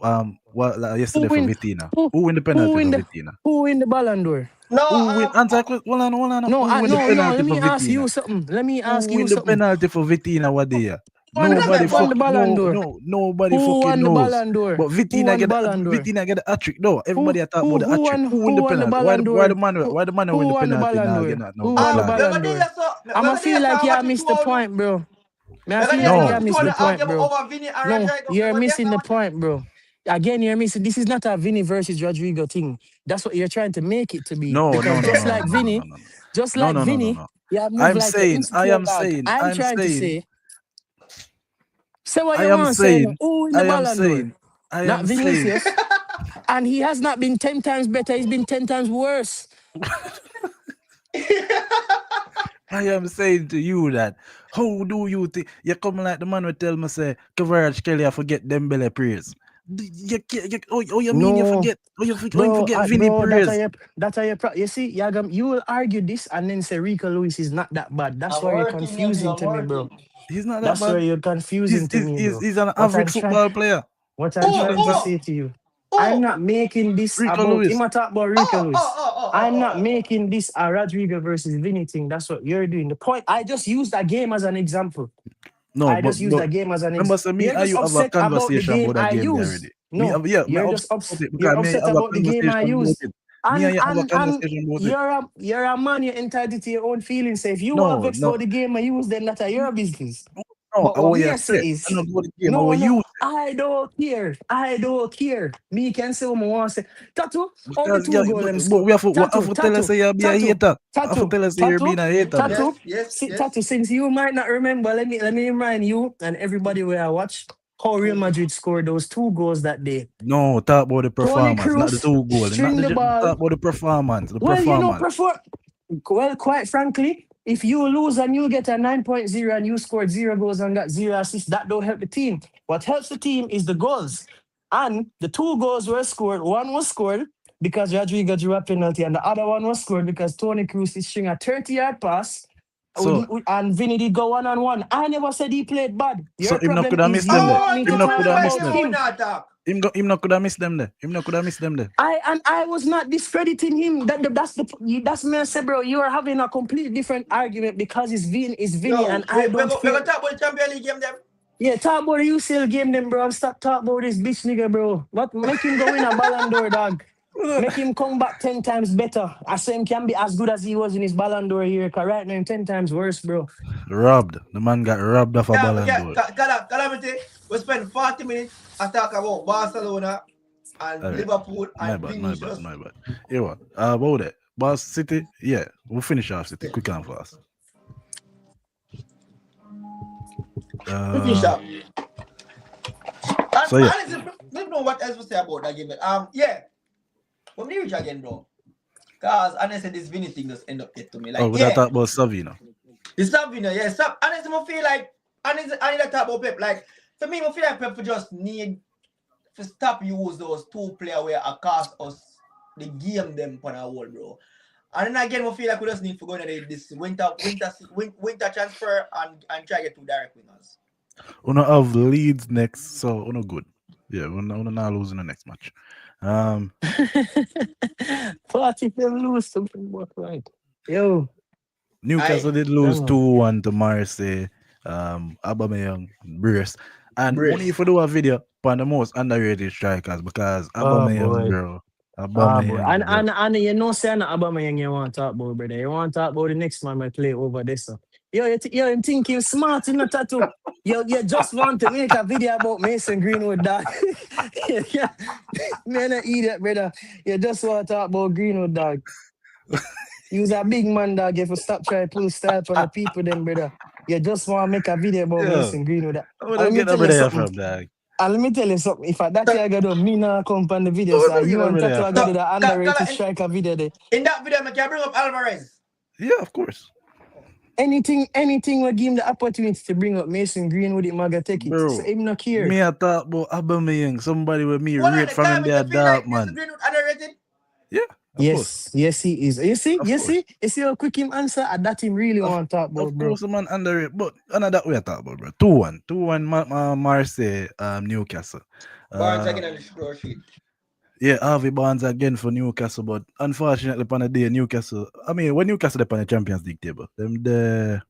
Who yesterday for win? Vitina? Who Who win the who penalty win for the Vitina? who win the BallanDor? No, Who win answer question? Hold on. No, Who win the no. penalty Let for me ask Vitina? you something. Let me ask Who you win the something. penalty for Vitina what they have? Who remember, Nobody won man. the fucking Ballon d'Or? nobody Who fucking won the knows. Ballon d'Or? But Who won the Ballon d'Or? Vitina get the hat trick. No, everybody talk about the hat trick. Who win Who the won the penalty? Ballon d'Or? Why the man win Who the won the penalty Ballon now d'Or? again no Who no won the flag? We Ballon got d'Or? there, so I'ma we feel got like there, you watch it missed the 2-0. point, bro. We I got feel there, like watch you No. it missed 2-0 the point, argument bro. over Vinny and No, Rodrigo. you're We got missing there, the watch it. point, bro. Again, you're missing. This is not a Vinny versus Rodrigo thing. That's what you're trying to make it to be. No, Because no, no, just no, no, like no, no, no, Vinny, no, no. No, no, no, no, no. yeah, move like an I insecure am dog. saying, I'm I'm trying to saying, say, say what I you am want to say. saying, Who in I the am Ballon d'Or? saying, I Not am saying, Vinicius. And he has not been 10 times better. He's been 10 times worse. I am saying to you that how do you think you come like the man will tell me say Kvaratskhelia Kelly I forget Dembele praise. Oh you mean you No, forget you forget Vinny bro, praise? you see, Yagam, you will argue this and then say Rico Lewis is not that bad. That's I'm where you're working, Nebby, confusing I'm to me, bro. working. He's not that That's where bad. you're confusing to me, bro. He's an What I'm average trying, football player. what I'm He's not Oh, trying that to bad. oh, say to you, I'm oh, not making this Rico about. Lewis. Him talk about Rico Lewis. I'm not Oh. making this a Rodrigo versus Vinny thing. That's what you're doing. The point, I just used that game as an example. No, I but just used that game as an remember example. say me You're and just you have a upset about the conversation game about that I game there use. already. No, Me you're just upset about upset. it You're because me and you upset have a about the game I conversation about use. it. Me and you have a And conversation about it. you're a man. You're entitled to your own feelings. So if you are No, vexed no, about the game I use, then that's your business. no, But I what want me you I to say say. I is, know about the game. I no, want you I don't care. I don't care. Me can say what I want to say. Tattoo, only because yeah, two goal them but score. we have to tell us say you be a hater. I have to tell us say you're being a hater, bro. Tattoo. Yes. Tattoo, since you might not remember, let me remind you and everybody where I watch how Real Madrid scored those two goals that day. No, talk about the Tony performance, not the Cruz two goals. Not string the ball. talk about the performance. The Well, performance. quite frankly, if you lose and you get a 9.0 and you scored 0 goals and got 0 assists, that don't help the team. What helps the team is the goals. And the 2 goals were scored. One was scored because Rodrigo drew a penalty, and the other one was scored because Tony Cruz is string a 30-yard pass. So And Vinny did go 1-on-1. I never said he played bad. so Your him not problem could have is missed you them there. want Oh, me no, to Him not talk could have why missed about you them. would him. not talk? Him not could have missed them there. Him not could have missed them there. I was not discrediting him. That's me. I say, bro, you are having a completely different argument because it's Vinny, Yo, and I don't we're feel. gonna talk about the Champions League game then. Yeah, talk about the UCL game, then, bro. Stop talking about this bitch nigga, bro. What make him go in a Ballon d'Or, dog? Make him come back 10 times better. I say him can be as good as he was in his BallanDor here. Cause right now him 10 times worse, bro. Robbed. The man got robbed off a Yeah, ball we and get door. calamity. We spend 40 minutes and talk about Barcelona and All right. Liverpool My and bad, Vinicius. my bad. Here what? About that. Boss City, yeah. We'll finish off City quick and fast. We finish up. And So yeah. honestly, I don't know what else to say about that game. Yeah. When we reach again, bro. Cause honestly, this Vinny thing just end up get to me. Oh, Like, we yeah. talk about Savino. It's not Vinny, yeah. Stop. Honestly, I feel like I need to talk about Pep. Like, for me, I feel like Pep just need to stop use those two players where I cost us the game them on our wall, bro. And then again, I feel like we just need to go into this winter transfer and try to get two direct winners. We don't have Leeds next, so we're not good. Yeah, we're not losing the next match. 40 them lose something what right. Yo. Newcastle did lose 2-1 to Marseille. Aubameyang brace. And only if we do a video on the most underrated strikers because Aubameyang, bro. Aubameyang, bro. And you know, saying Aubameyang you want to talk about, brother. You want to talk about the next man I play over this. So. Yo, you think you're smart in the tattoo. You just want to make a video about Mason Greenwood, dog. Yeah. Man, an idiot, brother. You just want to talk about Greenwood, dog. You's a big man, dog. You have to stop trying to pull style on the people, then, brother. You just want to make a video about Mason Greenwood. Let me tell you something. Dog. And let me tell you something. If that I got do, me now come on the video. So you and Tattoo I got do the underrated striker video there. In that video, I can bring up Alvarez. Yeah, of course. Anything will give him the opportunity to bring up Mason Greenwood, it might take it. Bro, so him not care. Me I thought about Aubameyang, somebody with me rate from in their dark, man. Mason Greenwood underrated? Yeah. Yes, he is. You see how quick him answer and that him really want to talk about, bro. Of course, man underrated, but another way I talk about, bro. 2-1 Marseille, Newcastle. Barnes again on the score sheet. Yeah, Harvey Barnes again for Newcastle, but unfortunately, on the day Newcastle, I mean, when Newcastle they're on the Champions League table, them the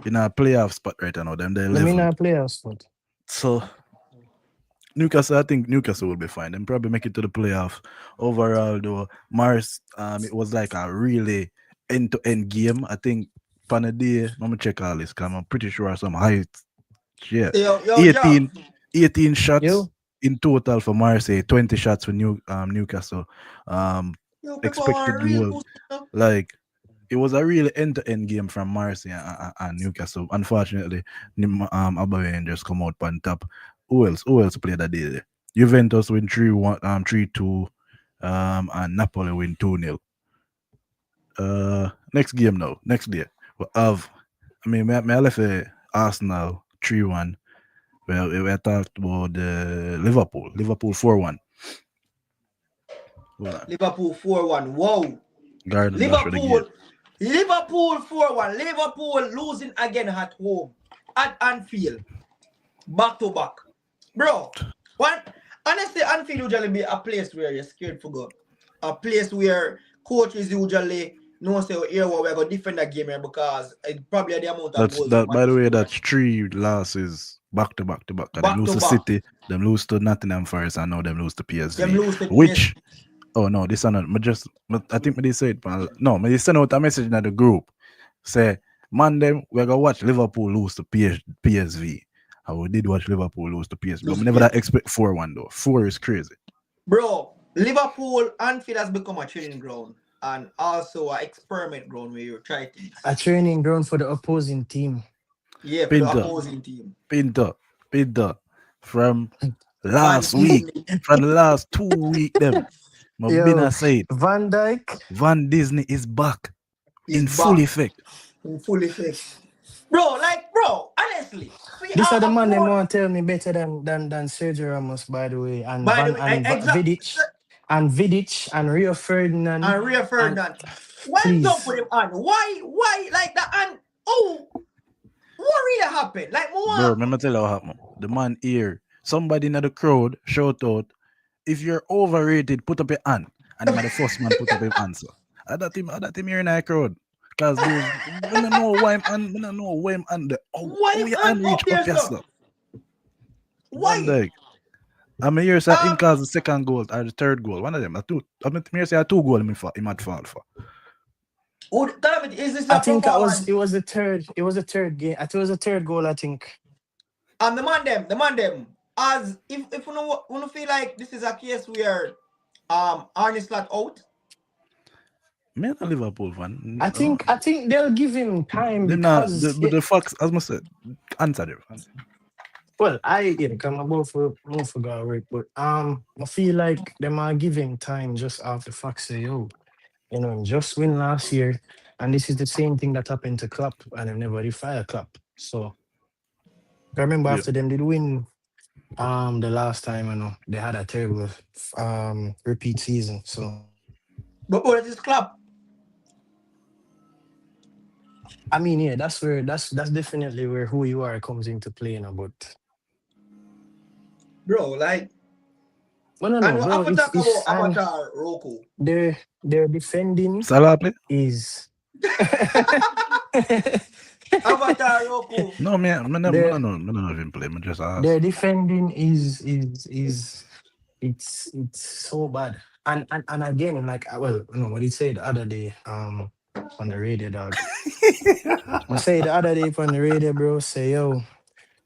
in a playoff spot right now, them they're in a playoff spot. So Newcastle, I think Newcastle will be fine. Them probably make it to the playoff. Overall, though, Mars, it was like a really end-to-end game. I think on the day, let me check all this, because I'm pretty sure some heights. Yeah, 18 shots. In total for Marseille, 20 shots for Newcastle. Expected goal. Like, it was a really end-to-end game from Marseille and Newcastle. Unfortunately, Aubameyang just come out on top. Who else played that day? Juventus win 3-2, and Napoli win 2-0. Next game now. Next day. We have, I left Arsenal 3-1. Well, we talked about Liverpool 4-1. Liverpool 4-1. Whoa. Liverpool 4-1. Liverpool losing again at home. At Anfield. Back to back. Bro, honestly, Anfield usually be a place where you're scared to go. A place where coaches usually know say here we're going to defend that game here because it's probably the amount of goals. By the way, that's 3 losses. Back to back. They lose to City, them lose to Nottingham Forest, and now them lose to PSV. This is not. I think they said, they sent out a message in the group. Say, man, we're gonna watch Liverpool lose to PSV. And we did watch Liverpool lose to PSV. But we never expect 4-1 though. 4 is crazy. Bro, Liverpool Anfield has become a training ground and also an experiment ground where you try things. A training ground for the opposing team. Yeah, for the opposing team. Pinto. From last week, from the last 2 weeks, them. Mabina said, Van Disney is back in full effect. Bro, honestly. These are the man they want to tell me better than Sergio Ramos, by the way. And Vidic and Rio Ferdinand. Why don't put him on? Why like that? And what really happened? Like, bro, let me tell you what happened. The man here, somebody in the crowd shout out, if you're overrated, put up your hand. And the first man put up his answer. I that him here in the crowd. Because I don't know why I'm under. Why I'm reach up yourself? Why? I mean, here say him Um, cause the second goal or the third goal. One of them. I mean, here say a 2 goal him had fall for. tell me, is this I a think performance? it was the third. It was the third game. I think it was the third goal. I think. The man them. As if you know feel like this is a case where Arne Slot out. Me a Liverpool fan. I think they'll give him time Them not because the facts as I said. Answer them. well, come about for more for God work, but I feel like they might give him time just off the fact say, yo, just win last year, and this is the same thing that happened to Klopp, and they never refire Klopp. So I remember Yeah. after them did win the last time, they had a terrible repeat season. So But what is club, I mean, yeah, that's definitely where who you are comes into play, but bro? Like, no, and we bro, have to talk about it's and Avatar Roku. their defending Salah play? is Avatar Roku. No, me their no know if him play. Me just their ask. defending is it's so bad. And again, like well, what he said the other day on the radio, dog. I say the other day on the radio, bro, say yo,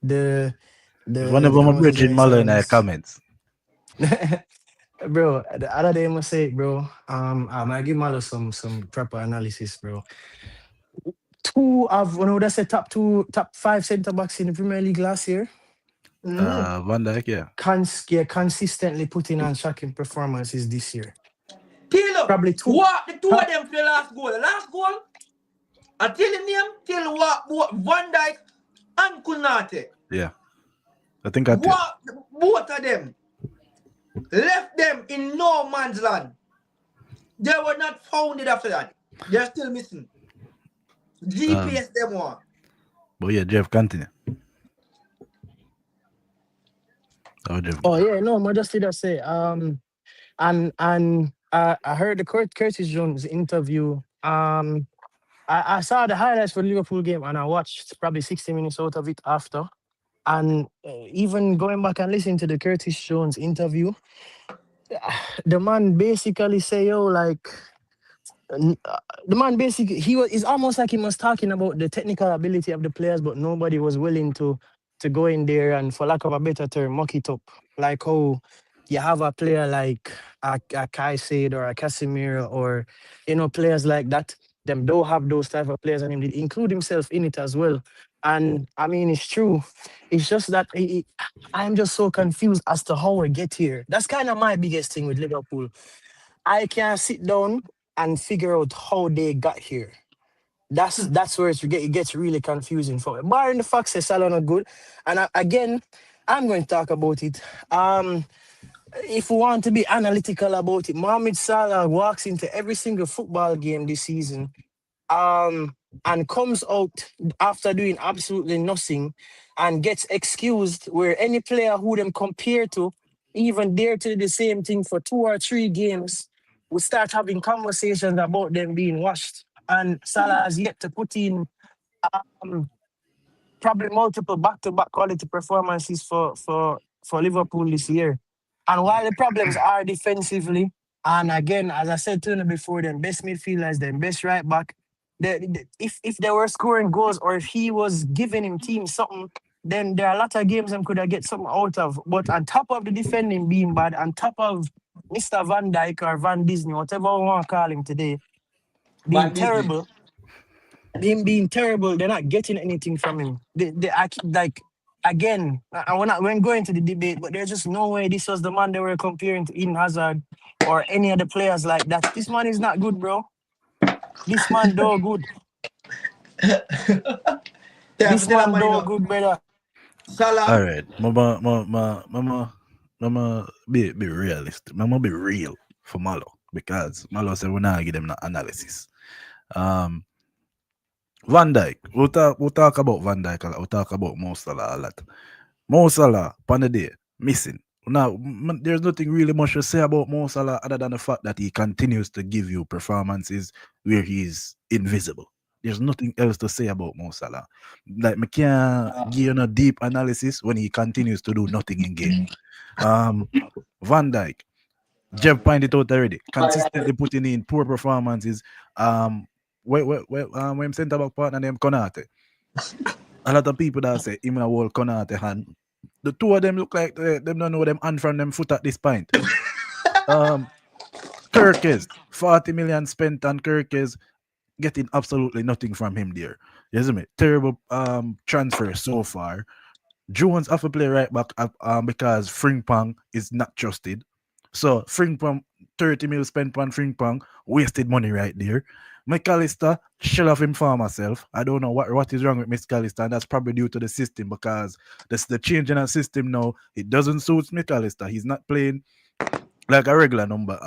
the Whenever my what's his bridge in Malo in the excellence. comments. Bro, the other day I must say, bro, I might give Malo some proper analysis, bro. Two of that's the top five centre backs in the Premier League last year. Mm-hmm. Van Dijk, yeah. Consistently putting on shocking performances this year. Till Probably two. what the two of top- them for the last goal. The last goal, I tell the name, till what Van Dijk and Kunate. Yeah. I think I did. What both of them left them in no man's land. They were not founded after that. They're still missing. GPS them one. But yeah, Jeff, continue. Oh, Jeff. Oh yeah, no, I just did I say and I heard the Curtis Jones interview. I saw the highlights for the Liverpool game and I watched probably 60 minutes out of it after. And even going back and listening to the Curtis Jones interview, the man basically say, yo, like, the man basically, it's almost like he was talking about the technical ability of the players, but nobody was willing to go in there and, for lack of a better term, muck it up. Like how you have a player like a Kaisid or a Casemiro or, players like that. Them don't have those type of players, and he did include himself in it as well. And I mean, it's true. It's just that I'm just so confused as to how we get here. That's kind of my biggest thing with Liverpool. I can't sit down and figure out how they got here. That's where it gets really confusing for me. Barring the fact that Salah not good, and again, I'm going to talk about it. If we want to be analytical about it, Mohamed Salah walks into every single football game this season, and comes out after doing absolutely nothing, and gets excused. Where any player who them compare to, even dare to do the same thing for 2 or 3 games, we start having conversations about them being washed. And Salah has yet to put in um, probably multiple back-to-back quality performances for Liverpool this year. And while the problems are defensively, and again, as I said to you before, them best midfielders, them best right back, if they were scoring goals or if he was giving him team something, then there are a lot of games them could have get something out of. But on top of the defending being bad, on top of Mr. Van Dijk or Van Disney, whatever we want to call him today, being Van Disney. terrible, him being terrible, they're not getting anything from him. I keep like again, we're not when going to the debate, but there's just no way this was the man they were comparing to Eden Hazard or any other players like that. This man is not good, bro. This man do good. This man do good, brother. Salah. All right. Mama be realistic. Mama be real for Malo. Because Malo said we're not give them no analysis. Van Dijk. We'll talk about Van Dijk a lot. We'll talk about Mo Salah a lot. Mo Salah, on the day, missing. Now, there's nothing really much to say about Mo Salah other than the fact that he continues to give you performances where he's invisible. there's nothing else to say about Mo Salah. Like, I can't give you a deep analysis when he continues to do nothing in game. Van Dijk, Jeff pointed it out already. Consistently putting in poor performances. When centre back partner named Konate. A lot of people that say him a whole Konate hand. The two of them look like them don't know them hand from them foot at this point. Kirkes, 40 million spent on Kirkes, getting absolutely nothing from him there. You see me? Terrible transfer so far. Jones have to play right back because Frimpong is not trusted. So Frimpong, 30 mil spent on Frimpong, wasted money right there. McAllister, shell off him for myself. I don't know what is wrong with McAllister, and that's probably due to the system because the change in our system now, it doesn't suit McAllister. He's not playing like a regular number,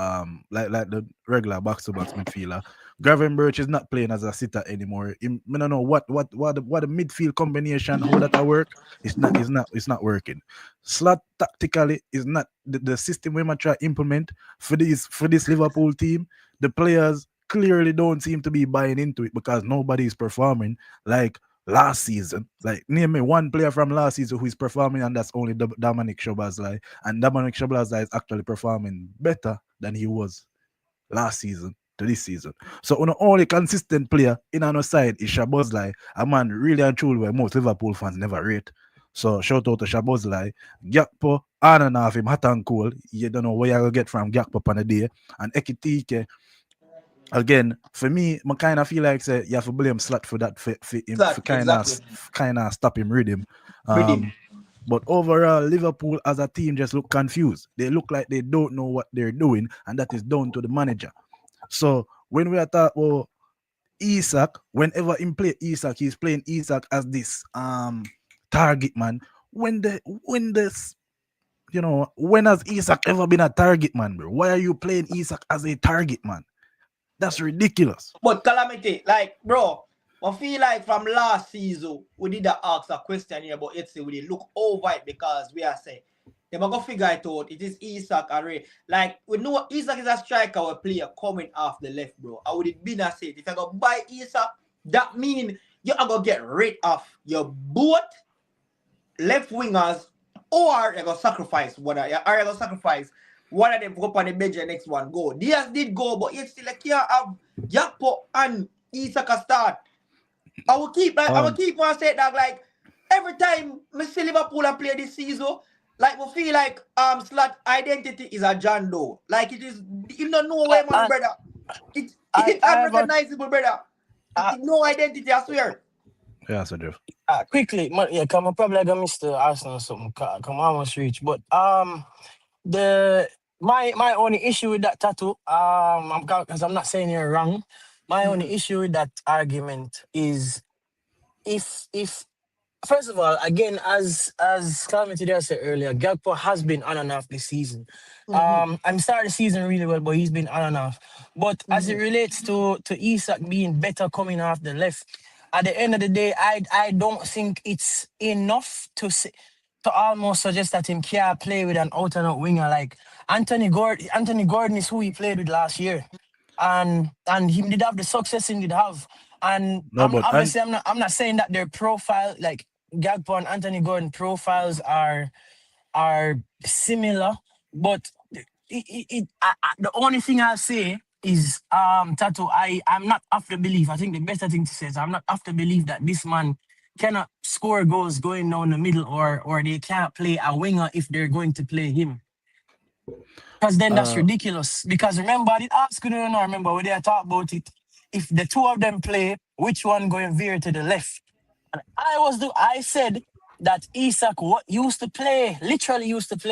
like the regular box-to-box midfielder. Gravenberch is not playing as a sitter anymore. I don't know what the midfield combination, how that work. It's not working. Slot tactically is not the system we might try to implement for this Liverpool team. The players clearly don't seem to be buying into it because nobody is performing like last season. Like, name me one player from last season who is performing, and that's only Dominic Szoboszlai. And Dominic Szoboszlai is actually performing better than he was last season to this season. So on the only consistent player in our side is Szoboszlai, a man really and truly where most Liverpool fans never rate. So shout out to Szoboszlai. Gakpo, on and off him, hot and cold. You don't know where you're going to get from Gakpo on the day. And Ekitike, again, for me, I kind of feel like say you have to blame Slat for that, for kind of stop him rhythm. But overall, Liverpool as a team just look confused. They look like they don't know what they're doing, and that is down to the manager. So when we are talking about Isak, whenever he play Isak, he's playing Isak as this target man. When has Isak ever been a target man, bro? Why are you playing Isak as a target man? That's ridiculous. But Calamity, like, bro, I feel like from last season, we did ask a question here about it. We did look over it because we are saying, they might go figure it out. It is Isak and Ray. Like, we know Isak is a striker or player coming off the left, bro. I would have been a say, if I go buy Isak, that means you are going to get rid of your both left wingers, or you're going to sacrifice one of them go up on the bench and the next one go. Diaz did go, but yet still I can't have Gakpo and Isak start. I will keep on saying that, like, every time I see Liverpool play this season, like, we feel like Slat identity is a John Doe. Like, it is, you don't know where, man, brother. It's unrecognizable, brother. No identity, I swear. Yeah, so Jeff. Quickly, come on, probably gonna miss the Arsenal or something. Come on, almost reach. But my only issue with that tattoo, because I'm not saying you're wrong. My only issue with that argument is if first of all, again, as Calamity there said earlier, Gakpo has been on and off this season. I'm starting the season really well, but he's been on and off. But as it relates to Isak being better coming off the left, at the end of the day, I don't think it's enough to almost suggest that him can't play with an out-and-out winger. Like Anthony Gordon is who he played with last year. And he did have the success he did have. And I'm not saying that their profile, like Gakpo and Anthony Gordon profiles are similar, but the only thing I'll say is Tato, I'm not of the belief. I think the better thing to say is I'm not of the belief that this man cannot score goals going down the middle or they can't play a winger if they're going to play him. Because then that's ridiculous. Because remember, I did ask you, I remember when they talk about it. If the two of them play, which one going veer to the left? And I said that Isak literally used to play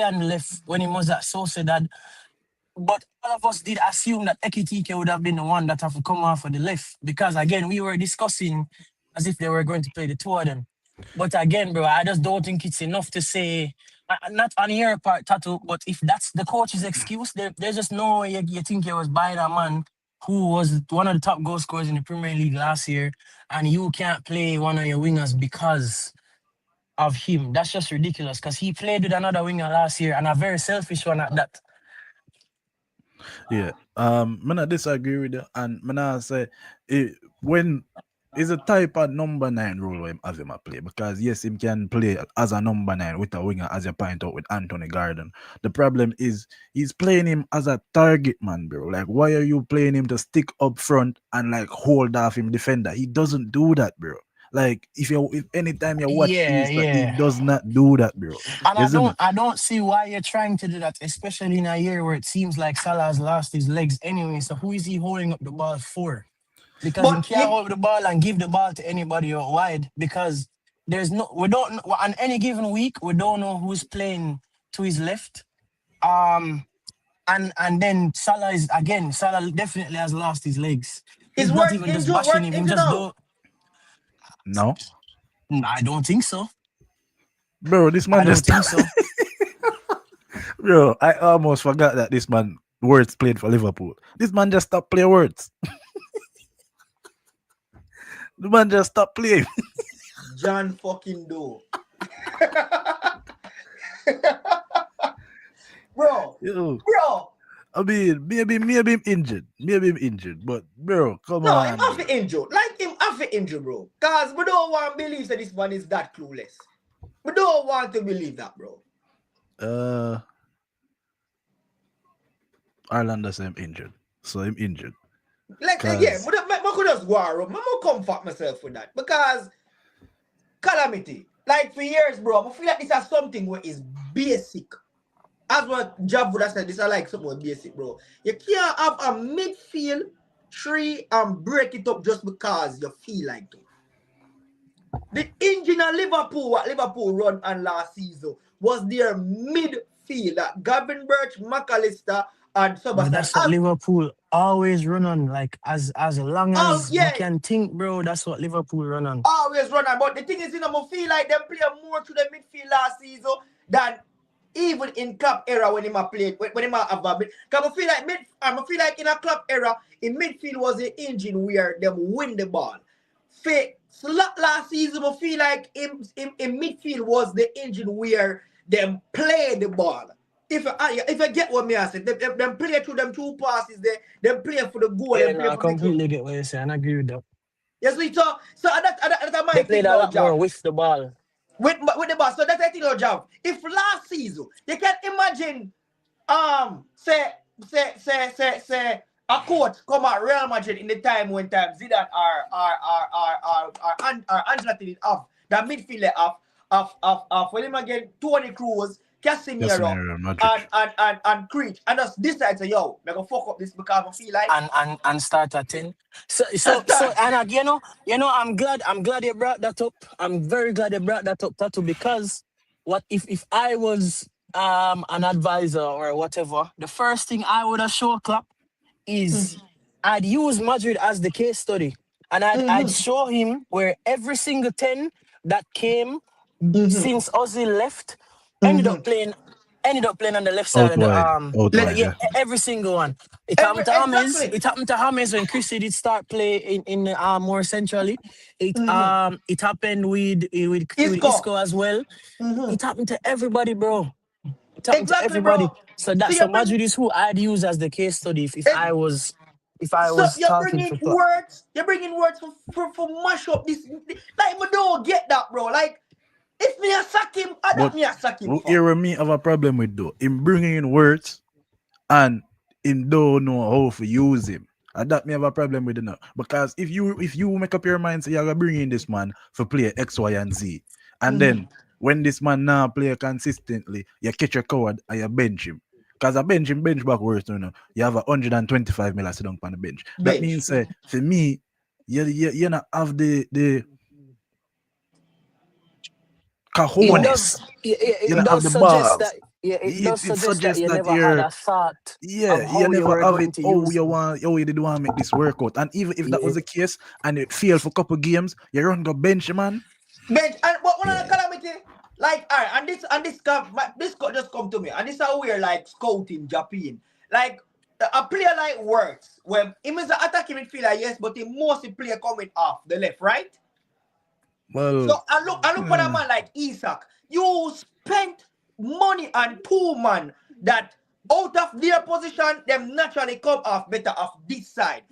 on the left when he was at Sociedad. But all of us did assume that Ekitike would have been the one that have to come off of the left. Because again, we were discussing as if they were going to play the two of them. But again, bro, I just don't think it's enough to say, not on your part, Tattoo, but if that's the coach's excuse, there's just no way you think you was buying a man who was one of the top goal scorers in the Premier League last year, and you can't play one of your wingers because of him. That's just ridiculous, because he played with another winger last year, and a very selfish one at that. Yeah. I disagree with you, and I say when It's a type of number 9 role where him have him a play because yes, him can play as a number 9 with a winger as you point out with Anthony Gordon. The problem is he's playing him as a target man, bro. Like, why are you playing him to stick up front and like hold off him defender? He doesn't do that, bro. Like if anytime you watch Yeah, Easter, he yeah. does not do that, bro. And You see me? I don't see why you're trying to do that, especially in a year where it seems like Salah's lost his legs anyway. So who is he holding up the ball for? Because he But can't hold the ball and give the ball to anybody out wide because we don't know, on any given week we don't know who's playing to his left. And then Salah definitely has lost his legs. is He's not Wirtz even just injured? bashing Wirtz him. Him injured just now? No, I don't think so. bro. This man I don't just think so. bro. I almost forgot that this man Wirtz played for Liverpool. This man just stopped playing Wirtz. The man just stopped playing. John fucking Doe. Bro, Yo, bro. I mean, maybe him injured. Maybe him injured. But bro, come No, on. him have to injured. Like him have to injured, bro. Cause we don't want to believe that this man is that clueless. We don't want to believe that, bro. Ireland does him injured. So him injured. Like again, I could just go around. I'm gonna comfort myself with that because calamity. Like for years, bro, I feel like this is something where is basic. As what Jav would have said, this is like something basic, bro. You can't have a midfield three and break it up just because you feel like to. The engine of Liverpool, what Liverpool run on last season, was their midfield. That Gavin Birch, McAllister, and But Sebastian. that's what Liverpool always run on. Like as long as we can think, bro, that's what Liverpool run on. Always run on. But the thing is, I feel like they play more to the midfield last season than even in club era when he played when he have a bit. Because I feel like in a club era, in midfield was the engine where them win the ball. Last season, I feel like in midfield was the engine where them play the ball. If I get what me I said, them play through them two passes there, them play for the goal. Yeah, them play I for completely get what you're saying. I agree with that. Yes, we talk. So that's my They played a lot job. more with the ball. With the ball. So that's I think our job. If last season, you can imagine say a coach come at Real Madrid in the time when Zidane or Ancelotti did have that midfielder of when him again Toni Kroos, Casemiro and Creech, and just decide to yo, I'm gonna fuck up this because I feel like and start at 10. So and you know, I'm glad you brought that up. I'm very glad you brought that up, Tattoo, because what if I was an advisor or whatever, the first thing I would have show Klopp is I'd use Madrid as the case study. And I'd show him where every single 10 that came since Ozil left ended up playing on the left side of the every single one. It happened to James when Chrissy did start play in more centrally. It happened with Isco as well. It happened to everybody, bro. It happened to everybody. Bro. So Madrid is who I'd use as the case study if I was you're talking bringing for words. You're bringing words for mash up this. Like, I don't get that, bro. Like, if me a sack him, me a sack him. Here me have a problem with though. Him bringing in words and him don't know how to use him. And that me have a problem with it now. Because if you make up your mind, say you're gonna bring in this man for play X, Y, and Z, and then when this man now play consistently, you catch your coward and you bench him. Because a bench back worse, you know, you have 125 million sit down on the bench. That means for me, you not have the cojones. It does suggest that. Yeah, it does suggest that you never had a thought. Yeah, of how you never have it. You did want to make this work out. And even if that was the case and it failed for a couple games, you run go bench, man. Bench, and what one of the calamity, like, all right, and this just come to me, and this is how we're like scouting Japan. Like a player like Wirtz, when he is an attacking midfielder, yes, but he mostly play coming off the left, right? Well, so I look for a man like Isak. You spent money on two man that out of their position, them naturally come off better off this side.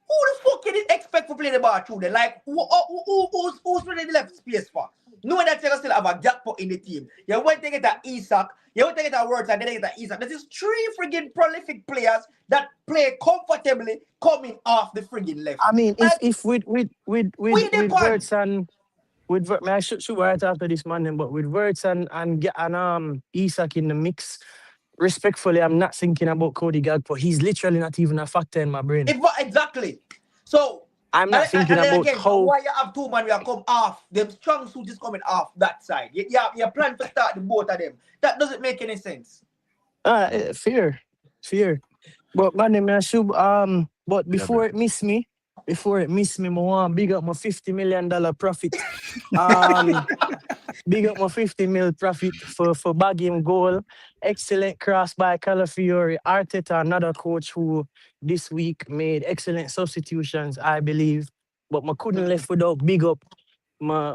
Who the fuck you did expect to play the ball through there? Like, who's running the left space for? Knowing that you still have a jackpot in the team. You want to get a Isak, you want to get a Wirtz, and then you get a Isak. This is 3 friggin' prolific players that play comfortably coming off the friggin' left. I mean, Like, if with we the pan. Wirtz and man, I should right after this man, but with Wirtz and Isak in the mix, respectfully, I'm not thinking about Cody Gakpo. He's literally not even a factor in my brain. Exactly. So I'm not thinking about again, how. why you have 2 man we are come off. Them strong suit is coming off that side. You plan to start the both of them. That doesn't make any sense. Fear. But man, I should but before it miss me, I want to big up my $50 million profit. Big up my 50 mil profit for bagging goal. Excellent cross by Calafiori. Arteta, another coach who this week made excellent substitutions, I believe. But I couldn't left without big up my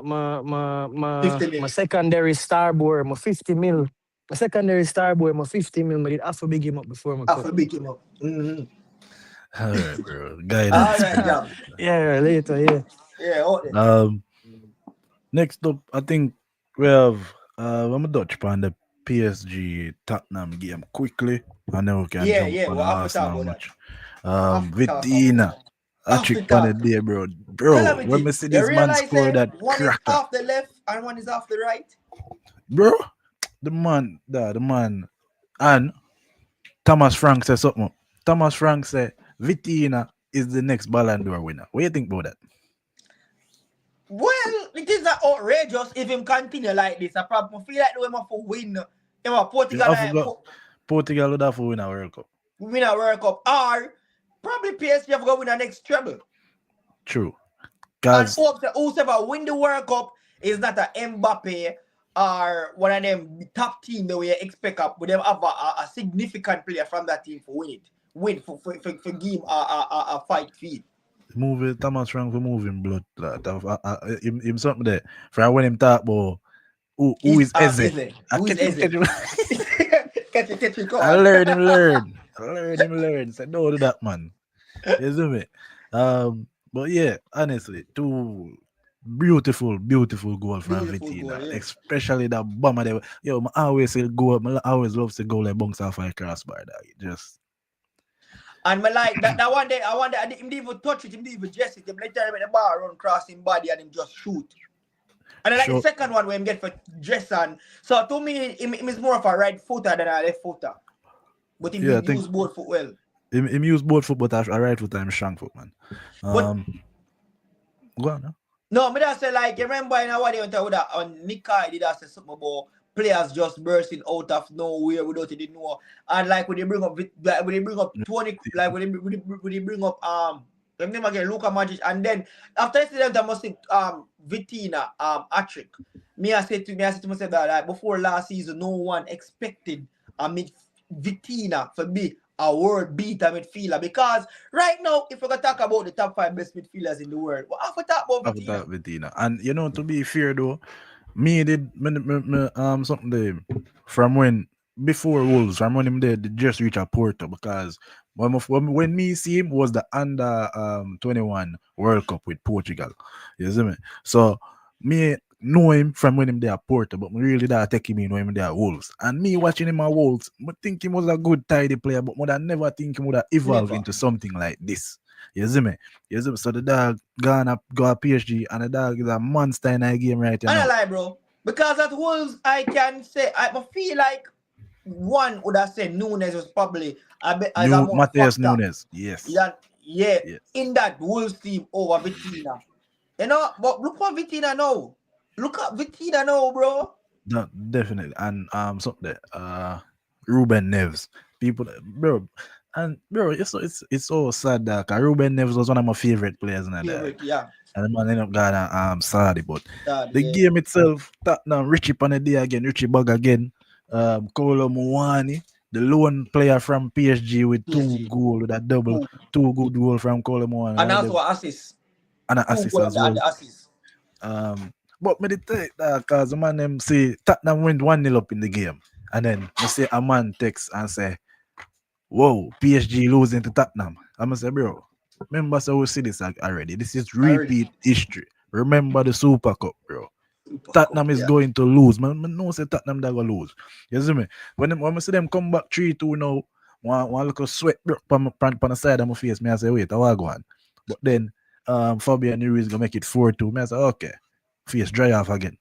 50 mil. secondary starboard, my 50 mil. My secondary starboard, my 50 mil. I did have to big him up before my cut. Big him up. Mm-hmm. All right, bro. Guidance. All right, Yeah, later, yeah. Yeah, Next up, I think we have I'm gonna touch upon the PSG Tottenham game quickly, and then we can jump on the Arsenal match. Vitinha, hat-trick on the day, bro. Bro, when we see this man score that one cracker, is off the left and one is off the right. bro, the man, and Thomas Frank said something. Thomas Frank said Vitinha is the next BallanDor winner. What do you think about that? Well, it is not outrageous if him continue like this. I probably feel like they will for win. Portugal would have to win a World Cup. Win a World Cup. Or probably PSG have to win the next treble. True. And whoever win the World Cup is not a Mbappe or one of them top team that we expect up. But them have a significant player from that team for win it. Win for give a fight feed. Moving Thomas Frank for moving blood. Him something there. For when him talk about who is Eze. Who is Eze? Catch it. I learn him. Say don't do that, man. You see me? But yeah, honestly, 2 beautiful goal from Vitinha. Yeah. Especially that bomber there. Yo, I always say go up. I always love to go like bounce off a crossbar. Just. And me like that one day, I didn't even touch it, he didn't even dress it. He literally the bar run cross him body and him just shoot. And then like the second one where him get for dress on. So to me, him is more of a right footer than a left footer. But he use both foot well. Him use both foot, but a right foot and strong foot, man. Go on, no? No, me just say like, you remember in what they went with that on Nika, he did say something about players just bursting out of nowhere without it know. And like when they bring up 20, like when they bring up let me again Luka Magic, and then after yesterday I must say Vitinha hat-trick. Me I said to myself that like before last season no one expected Vitinha to be a world beater midfielder, because right now if we're gonna talk about the top 5 best midfielders in the world, what have to talk about Vitinha? And you know, to be fair though, me did something there from when before Wolves, from when him there just reach a Porto, because when me see him was the under 21 World Cup with Portugal. You see me? So me know him from when him there at Porto, but me really that take him in when him there at Wolves. And me watching him at Wolves, I think he was a good tidy player, but I never think he would have evolved into something like this. You see me? So the dog go PSG, and the dog is a monster in a game right now. I don't lie, bro. Because at Wolves, I can say, I feel like one would have said Nunes was probably a bit as a more Mateus Nunes, yes. Yes. In that Wolves team over Vitinha. You know, but look at Vitinha now. Look at Vitinha now, bro. No, definitely. And something Ruben Neves. People, bro. And bro, it's so sad that Ruben Neves was one of my favorite players in that. Yeah. And the man ended up going Saudi, but the game itself, Tottenham, Richie Panadie again, Richie Bug again, Kolo Muani, the lone player from PSG with 2 goals, with a double, 2 good goals from Kolo Muani. And also assists. And an assist as well. But me tell because the man them say Tottenham went 1-0 up in the game. And then I say a man text and say, whoa, PSG losing to Tottenham. I'm gonna say, bro, Remember, so we see this already. This is Already. repeat history. Remember the Super Cup, bro. Super Cup, Tottenham is yeah. going to lose. Man, no say Tottenham they gonna lose. You see me? When I see them come back 3-2 now, one little sweat broke on the side of my face, me I say, wait, I want go on. But then Fabian Ruiz gonna make it 4-2. Me I say, okay. Face dry off again.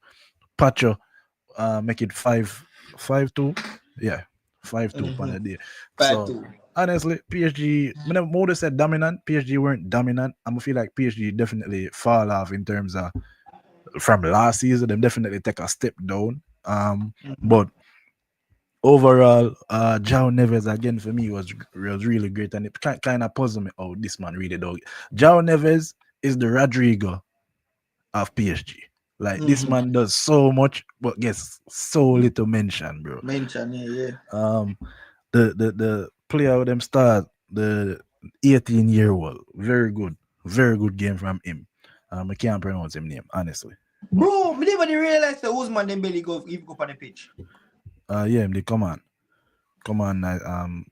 Pacho make it 5-2. Yeah, 5-2 on Mm-hmm. the day. Five So two. honestly, PSG, when Modo said dominant, PSG weren't dominant. I'm feel like PSG definitely fall off in terms of from last season. Them definitely take a step down. But overall, Jao Neves again for me was really great, and it kind of puzzled me. Oh, this man really dog. Jao Neves is the Rodrigo of PSG. Like this Mm-hmm. man does so much, but gets so little mention, bro. Mention, yeah. Um, the player with them start the 18-year-old, very good game from him. I can't pronounce his name honestly. Bro, me never realize the Usman Dembele go even go on the pitch. Yeah, they come on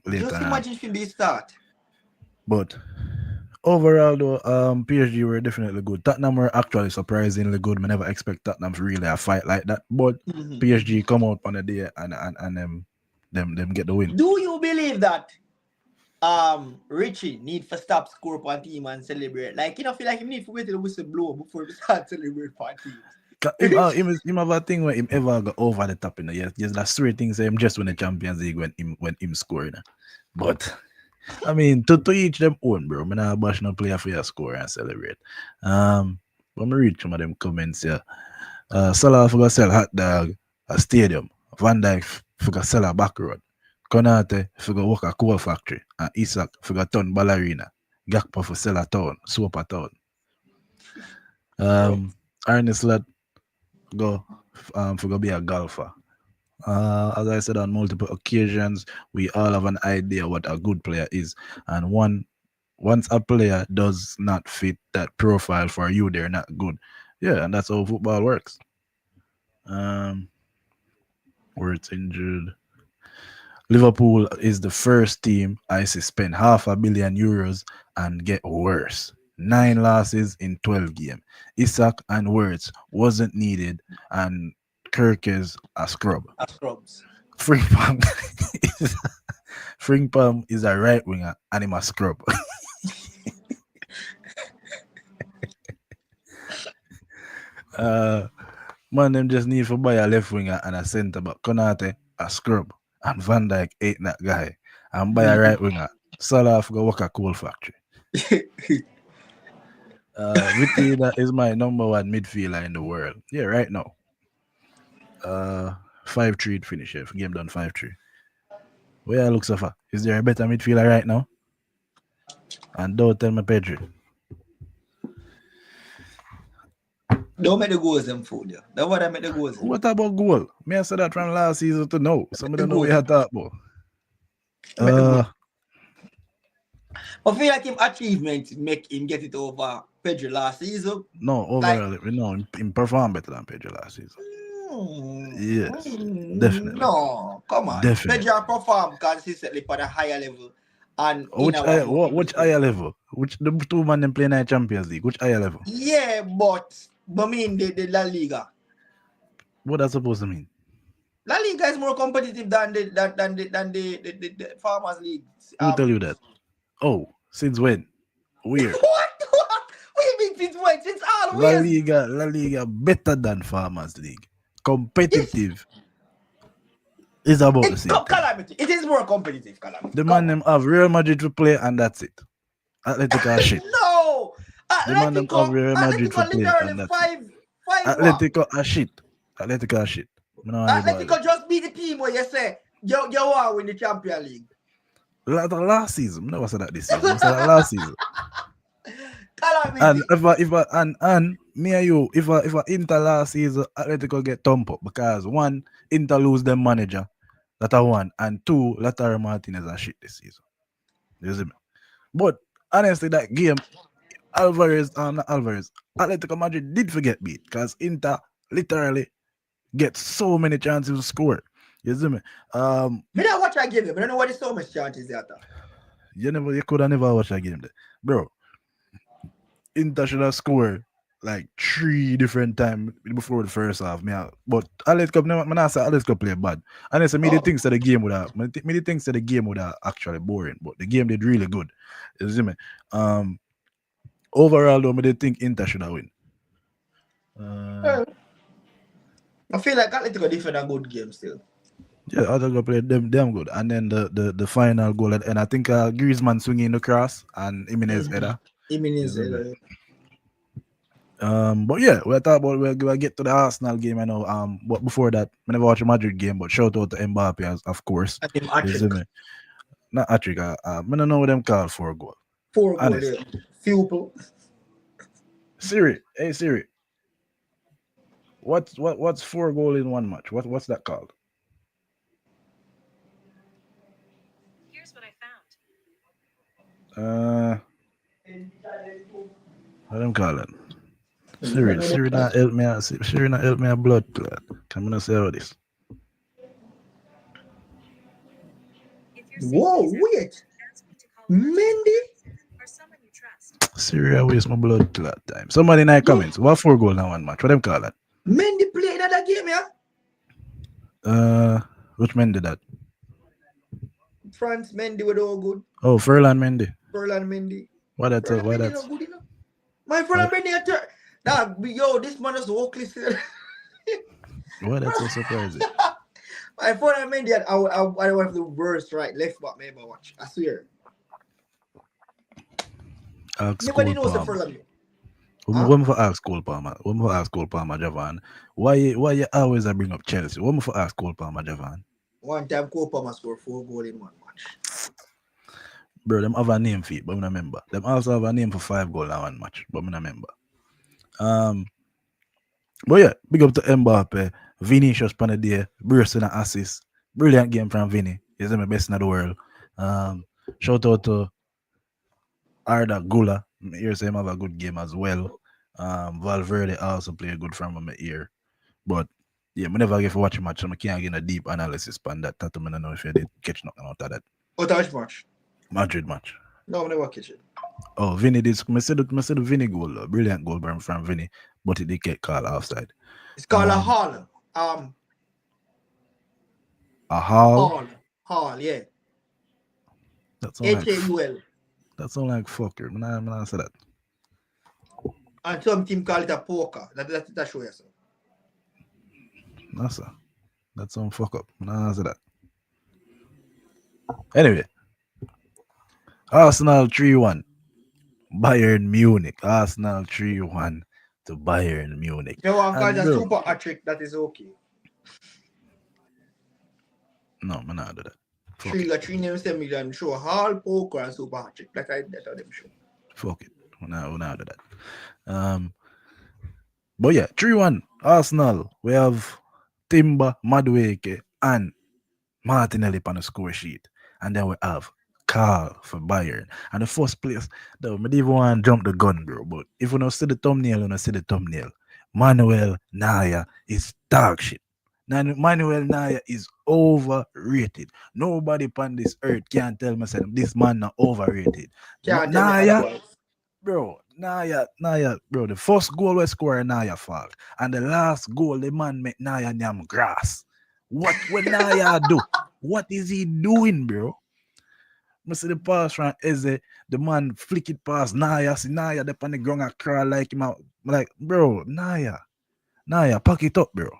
later Just on. imagine if they start. But overall, though, PSG were definitely good. Tottenham were actually surprisingly good. I never expect Tottenham to really a fight like that. But Mm-hmm. PSG come out on the day and them get the win. Do you believe that Richie need to stop score upon team and celebrate? Like, you know, feel like he need to wait till the whistle blow before we start celebrate upon teams. Him have a thing where him ever go over the top in the yes, that's three things him just win the Champions League when him scoring. But I mean to each them own, bro. I'm not bash no player for your score and celebrate. When me read some of them comments here. Salah for sell hot dog a stadium. Van Dijk for sell a back road. Konate for work a coal factory and Isak for turn ballerina. Gakpo for sell a town, soap a town. Bro. Ernest Lad go for be a golfer. As I said on multiple occasions, we all have an idea what a good player is, and once a player does not fit that profile for you, they're not good. Yeah, and that's how football works. Wirtz injured. Liverpool is the first team I see spend €500 million and get worse. 9 losses in 12 games. Isak and Wirtz wasn't needed, and Kirkes a scrub. Scrubs. Frimpong is, Frimpong is a right winger and him a scrub. Man, them just need to buy a left winger and a centre back. Konate a scrub, and Van Dijk ain't that guy. And buy a right winger. Salah go work a coal factory. Vitinha is my number one midfielder in the world. Yeah, right now. 5-3 finish. If game done 5-3. Where I look so far? Is there a better midfielder right now? And don't tell me Pedri. Don't make the goals them fool you. That's what I make the goals. What about goal? Me I said that from last season to now. Some of them know goal. what you talk about. Make the goal. I feel like him achievement make him get it over Pedro last season. No, overall, no, him perform better than Pedro last season. Yes, definitely. No, come on. Definitely. Pedro perform consistently for a higher level. And which higher level? Which the two man them playing in Champions League? Which higher level? Yeah, but I mean the La Liga. What that's supposed to mean? La Liga is more competitive than the Farmers League. Who tell you that? Oh, since when? Weird. What? What do you mean since when? Since always. La Liga better than Farmers League. Competitive. It's about the same. Calamity. It is more competitive, Calamity. The man them have Real Madrid to play and that's it. Atletico shit. No. The man them have Real Madrid to play and that's it. Atletico a shit. Atletico shit. Atletico just be the team where you say you want win the Champions League. Last season, I never said that this season. I said that last season. Calamity. And me and you, if I Inter last season, Atletico get thumped up because one, Inter lose their manager, that I one, and two, Lautaro Martinez a shit this season. You see me? But honestly, that game, Atletico Madrid did forget beat because Inter literally get so many chances to score. You see me? Me not watch that game, but I don't know what the so much chances there. You could have never watched that game there. Bro, Inter should have scored like 3 different times before the first half. But Atletico, I say Atletico play bad. And I say me the Oh, things that the game would have, me the things that the game would have actually boring. But the game did really good. You see me? Um, Overall, though, me they think Inter should have win. well, I feel like Atletico defend a good game still. Yeah, Atletico played them good. And then the final goal, and I think Griezmann swinging the cross and Jimenez header. You Jimenez, see me? But yeah, we'll talk about we'll get to the Arsenal game. I know. But before that, I never watched the Madrid game, but shout out to Mbappe, of course. I think You see Patrick. me? Not Patrick. I don't know what them called for a goal. 4 goal Honest. there. Few. Siri, hey Siri, what's 4 goal in one match? What's that called? Here's what I found. What them call it? Siri not help me out. Siri not help me a blood clot. Come on, say all this. If you're seeing Whoa, these wait. ask me to call a person Mendy? or someone you trust. Siri, I waste my blood clot time. Somebody in the comments. What 4 goal in one match? What them call that? Mendy play another game, yeah? Which men did that? France Mendy were all good. Oh, Furlan Mendy. Furlan Mendy. Why that's Furlan why Mendy that's not good enough. My Furlan Mendy at third. Nah, yo, this man is Oakley. why that's so surprising? My Furlan Mendy at I was the worst left back me ever watch. I swear. Ask Nobody Cole knows the Palmer. Furlan Mendy. When for ask Cole Palmer? When for ask Cole Palmer, Javan? Why you always bring up Chelsea? When for ask Cole Palmer, Javan? One time Copa must score 4 goals in one match. Bro, them have a name for it, but I don't remember. Them also have a name for 5 goals in one match, but I don't remember. But yeah, big up to Mbappe, Vinicius Panadier, bursting an assist. Brilliant game from Vinny. He's the best in the world. Shout out to Arda Gula. I hear him have a good game as well. Valverde also play good from my ear. But yeah, I never get to watch a match, so I can't get a deep analysis on that. That I don't know if you did catch nothing out of that. What which match? Madrid match. No, I never catch it. Oh, Vinny did. I said the Vinny goal, brilliant goal from Vinny, but it did get called offside. It's called a Hall. A Hall. Hall, yeah. That's all like H-A-U-L. that's all like fucker. I'm not say that. And some team call it a poker. That show you, sir. No, sir. That's some fuck up. I'm not say that. Anyway, Arsenal 3-1. Bayern Munich. Arsenal 3-1 to Bayern Munich. If you want to call And it a bro- super hat-trick, that is okay. No, I'm not do that. Fuck Three it. names them million show Hall, poker, and super hat-trick. That's how them show. Fuck it. We're not do that. But yeah, 3-1. Arsenal. We have Timber, Madueke, and Martinelli on the score sheet. And then we have Carl for Bayern. And the first place, though, I didn't even want to jump the gun, bro. But if you don't see the thumbnail, you don't see the thumbnail. Manuel Neuer is dog shit. Manuel Neuer is overrated. Nobody on this earth can tell me say this man not overrated. Can't tell me Neuer, otherwise. bro, Neuer, bro. The first goal we score Neuer fault. And the last goal, the man make Neuer damn grass. What will Neuer do? What is he doing, bro? I see the pass from Eze, the man flick it past Neuer. See Neuer up on the ground and crawl like him out. Like, bro, Neuer, pack it up, bro.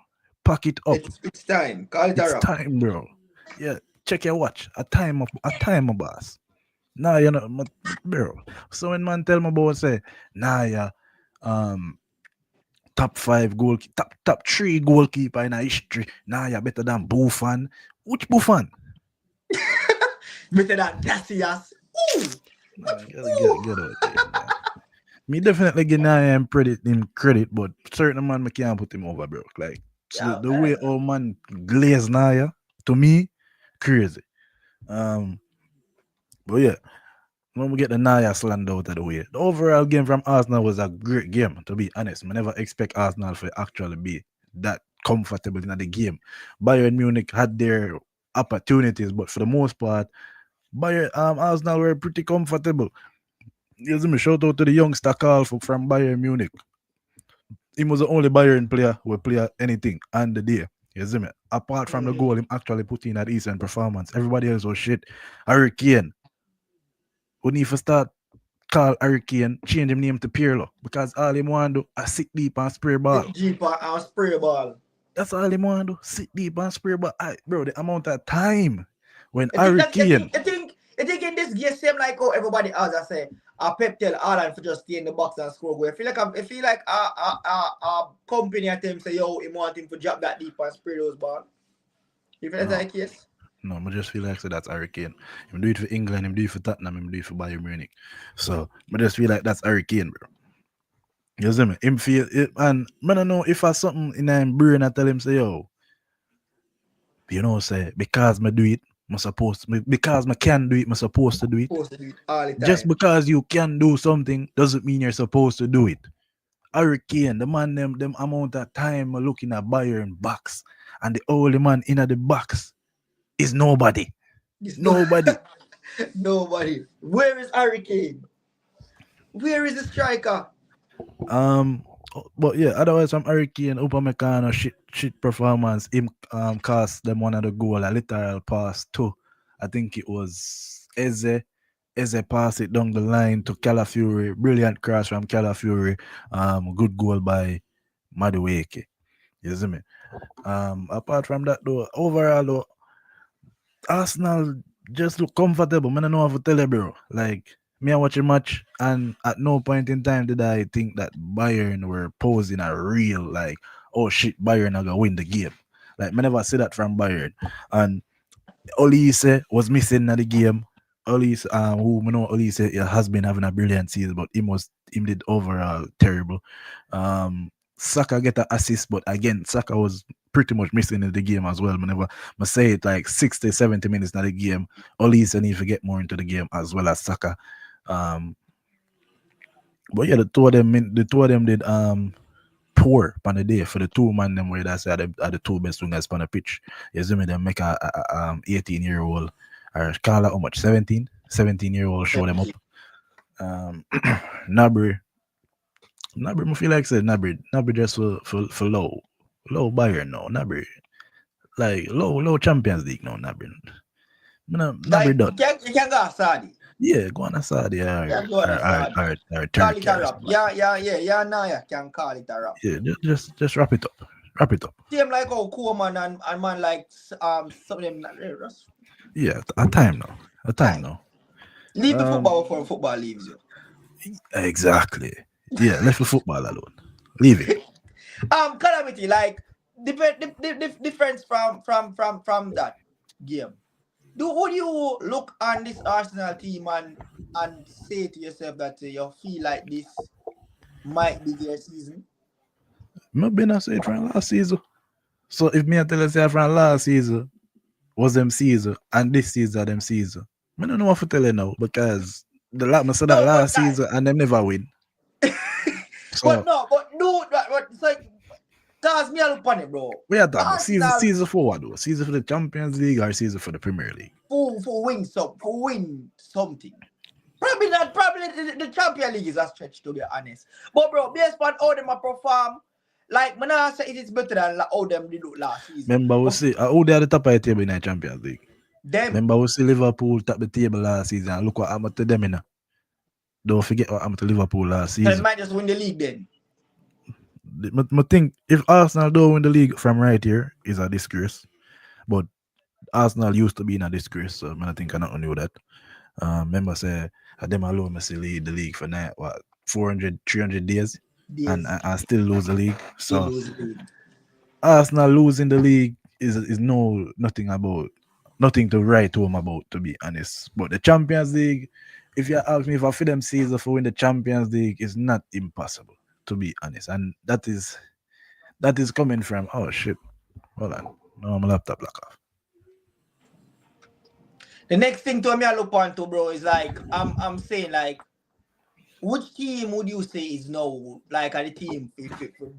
Pack it up. It's time. Call it a It's wrap. time, bro. Yeah, check your watch. A time, boss. Nah, you know, bro. So when man tell me about say, top 5 goal, top 3 goalkeeper in history. Nah, better than Buffon. Which Buffon? Better than Cassius. Ooh. Nah, get out there, man. Me definitely give him credit, but certain man me can't put him over, bro. Like Yeah, the way old man glaze Naya, to me, crazy. But yeah, when we get the Naya slander out of the way, the overall game from Arsenal was a great game, to be honest. I never expect Arsenal to actually be that comfortable in the game. Bayern Munich had their opportunities, but for the most part, Arsenal were pretty comfortable. You see me shout out to the youngster call from Bayern Munich. He was the only Bayern player who play anything on the day. You see me? Apart from the goal, him actually put in a decent performance. Everybody else was shit. Hurricane. We need to start call Hurricane, change him name to Pirlo. Because all him want to do is sit deep and spray ball. Deep and spray ball. That's all him want to do. Sit deep and spray ball. Bro, the amount of time when I Hurricane. think in this game same like how everybody else I say Pep tell Alan for just stay in the box and score goal. I feel like a company at him say yo he want him to drop that deep and spray those ball. You feel that's the case? No, I just feel like so that's Hurricane. Him do it for England, him do it for Tottenham, him do it for Bayern Munich. So I just feel like that's Hurricane, bro. You see me? Him feel it, and I don't know if I something in him brain I tell him say yo, you know say because I do it, because I can do it, I'm supposed to do it. Supposed to do it all the time. Just because you can do something doesn't mean you're supposed to do it. Hurricane, the man them amount of time looking at Bayern box, and the only man in the box is nobody. Nobody. Nobody. Where is Hurricane? Where is the striker? But yeah, otherwise from Hurricane, Upamecano shit performance. Him cost them one of the goal, a literal pass to, I think it was Eze pass it down the line to Calafiori. Brilliant cross from Calafiori. Good goal by Madueke. You see me? Apart from that though, overall though, Arsenal just look comfortable. I don't know how to tell you, bro. Like, me I watch a match, and at no point in time did I think that Bayern were posing a real, like, oh shit, Bayern are going to win the game. Like, I never see that from Bayern. And Olise was missing in the game. Olise, who I know Olise has been having a brilliant season, but him did overall terrible. Saka get an assist, but again, Saka was pretty much missing in the game as well. Whenever I say it, like 60, 70 minutes in the game, Olise need to get more into the game as well as Saka. But yeah, the two of them did poor on the day for the two man them where that's are the two best wingers on the pitch. You see me, them make a 18-year-old or Carla how much 17-year-old show them up. Nabry, I feel like said Nabry just for low Bayern now. Nabry like low Champions League now. Nabry Like, done. you can go Saudi. Yeah, go on a Saudi or Turkey. Yeah, now you can call it a rap. Yeah, just wrap it up. Same like how Koeman and man like some of them. Yeah, a time now. Leave the football before football leaves you. Exactly. Yeah, left the football alone. Leave it. Calamity, like the difference from that game. Would you look on this Arsenal team and say to yourself that you feel like this might be their season? I've been say it from last season. So if me I tell you say from last season was them season and this season them season, I don't know what to tell you now because the last last season and them never win. So, but it's like cause me I look on it, bro. We are talking season for what though? Season for the Champions League or season for the Premier League? For win something. Probably the Champions League is a stretch to be honest. But bro, based on how them perform, like when I say it is better than how them did last season. Remember we see who they are the top of the table in the Champions League. Them. Remember we see Liverpool top the table last season and look what happened to them in. Don't forget what happened to Liverpool last season. They might just win the league then. I think if Arsenal don't win the league from right here is a disgrace. But Arsenal used to be in a disgrace, so I think I not knew that. Remember say them alone must lead the league for 300 days. And I still lose the league. So Arsenal losing the league is nothing to write home about, to be honest. But the Champions League, if you ask me if I feel them season for win the Champions League, is not impossible, to be honest. And that is coming from shit. Hold on. No, my laptop lock off. The next thing to me I look on to, bro, is like I'm saying like which team would you say is now like the team if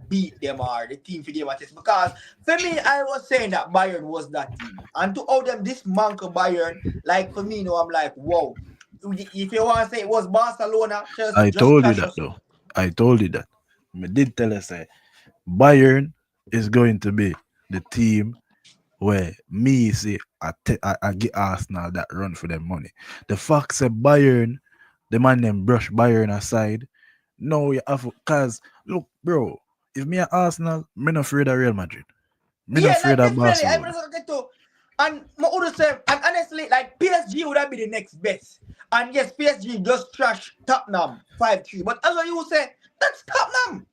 beat them or the team for them at this? Because for me, I was saying that Bayern was that team. And to how them dismantle Bayern, like for me, I'm like, wow. if you want to say it was Barcelona, Chelsea I just told you trash that us. though. I told you that. I did tell us that Bayern is going to be the team where me say I get Arsenal that run for them money. The fact that Bayern, the man them brush Bayern aside. No, you have cause look, bro. If me at Arsenal, me not afraid of Real Madrid. Me not Yeah, afraid like of definitely. I Barcelona. was get to, and my would say, and honestly, like PSG would have been the next best. And yes, PSG just trash Tottenham 5-3. But as what you say, that's Tottenham.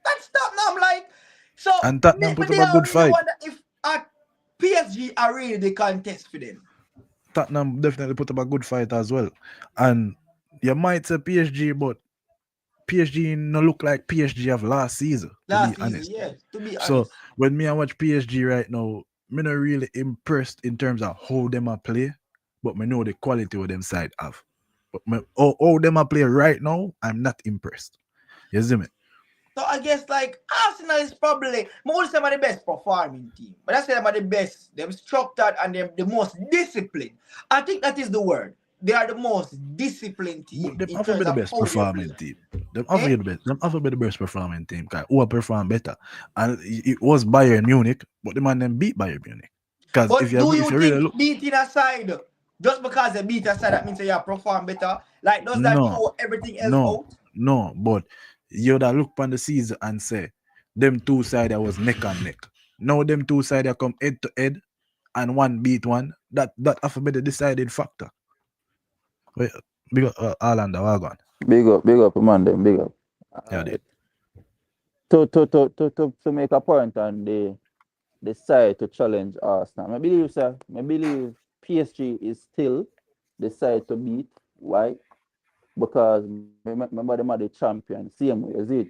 That's Tottenham. Like, so And me, Tottenham me put up they a are good really fight. wonder if PSG are really the contest for them. Tottenham definitely put up a good fight as well. And you might say PSG, but PSG no look like PSG of last season, to be Last season, honest. yeah. To be So honest. when me I watch PSG right now, me not really impressed in terms of how them a play, but me know the quality of them side have. But how them a play right now, I'm not impressed. You see me? So I guess like Arsenal is probably most of them are the best performing team. But I say them are the best, them structured and them the most disciplined. I think that is the word. They are the most disciplined But team them in have to be terms the of best how they play. performing team. Them have to Eh? be the best. Them have to be the best performing team. Cause who perform better? And it was Bayern Munich, but the man them beat Bayern Munich. Because But do if you you really think look, beating aside, just because they beat aside, that means they are perform better? Like, does that no, throw everything else no, out? no. But you that look on the season and say them two side that was neck and neck. Now them two side that come head to head and one beat one. That have to be the deciding factor. Wait, big up Arlanda Wagon. Big up, man, them, big up. Yeah, they. To make a point on the side to challenge Arsenal. I believe, sir, I believe PSG is still the side to beat. Why? Because remember them are the champion, same way, is it?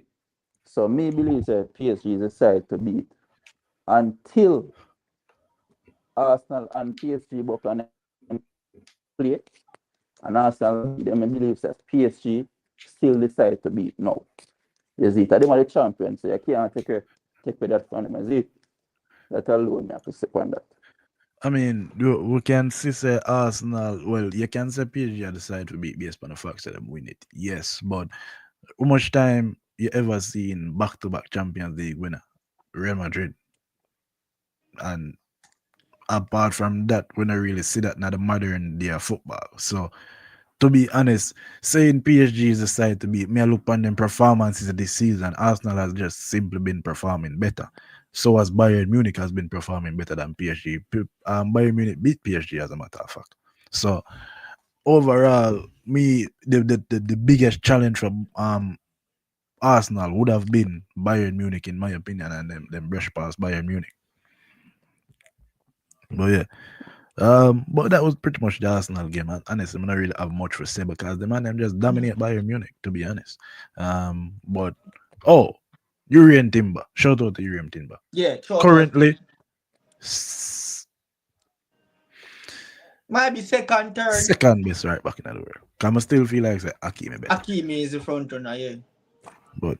So me believe that PSG is the side to beat until Arsenal and PSG both can play. And Arsenal beat them, I believe that PSG still the side to beat now. Is it? Them are the champions, so you can't take away that from them, is it? That alone, you have to step on that. I mean, we can see say Arsenal. Well, you can say PSG are the side to beat based on the fact that them win it. Yes, but how much time you ever seen back-to-back Champions League winner, Real Madrid, and apart from that, we don't really see that in the modern day of football. So, to be honest, saying PSG is the side to beat, me I look on them performances this season. Arsenal has just simply been performing better. So as Bayern Munich has been performing better than PSG. Bayern Munich beat PSG as a matter of fact. So overall, me the biggest challenge for Arsenal would have been Bayern Munich in my opinion, and them brush past Bayern Munich. But yeah. But that was pretty much the Arsenal game. And honestly, I don't really have much to say because the man them just dominate Bayern Munich, to be honest. But Urian Timber. Shout out to Urian Timber. Yeah, sure. Currently, Might be second, third. second best right back in the world. I still feel like say Hakimi better. Hakimi is the front runner, yeah. But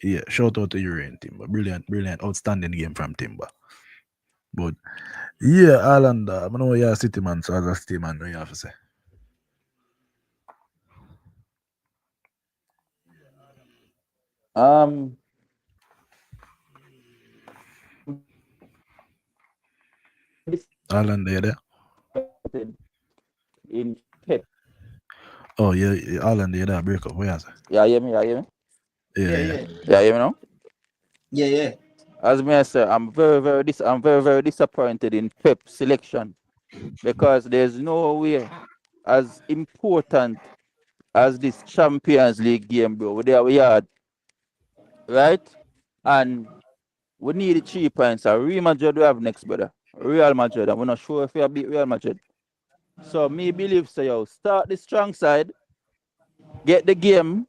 yeah, shout out to Urian Timber. Brilliant, outstanding game from Timber. But yeah, Alan, I know you're a city man, so as a city man, what you have to say? Alan, are you there? In Pep. Oh yeah, Alan, you're there. Break up. What you say? Yeah, hear me? Yeah. Yeah, hear me now? Yeah. As me I say, I'm very disappointed in Pep's selection because there's no way as important as this Champions League game, bro. We had, right? And we need the 3 points. Real Madrid we have next, brother. Real Madrid. And we're not sure if we beat Real Madrid. So me believe so, yo. Start the strong side, get the game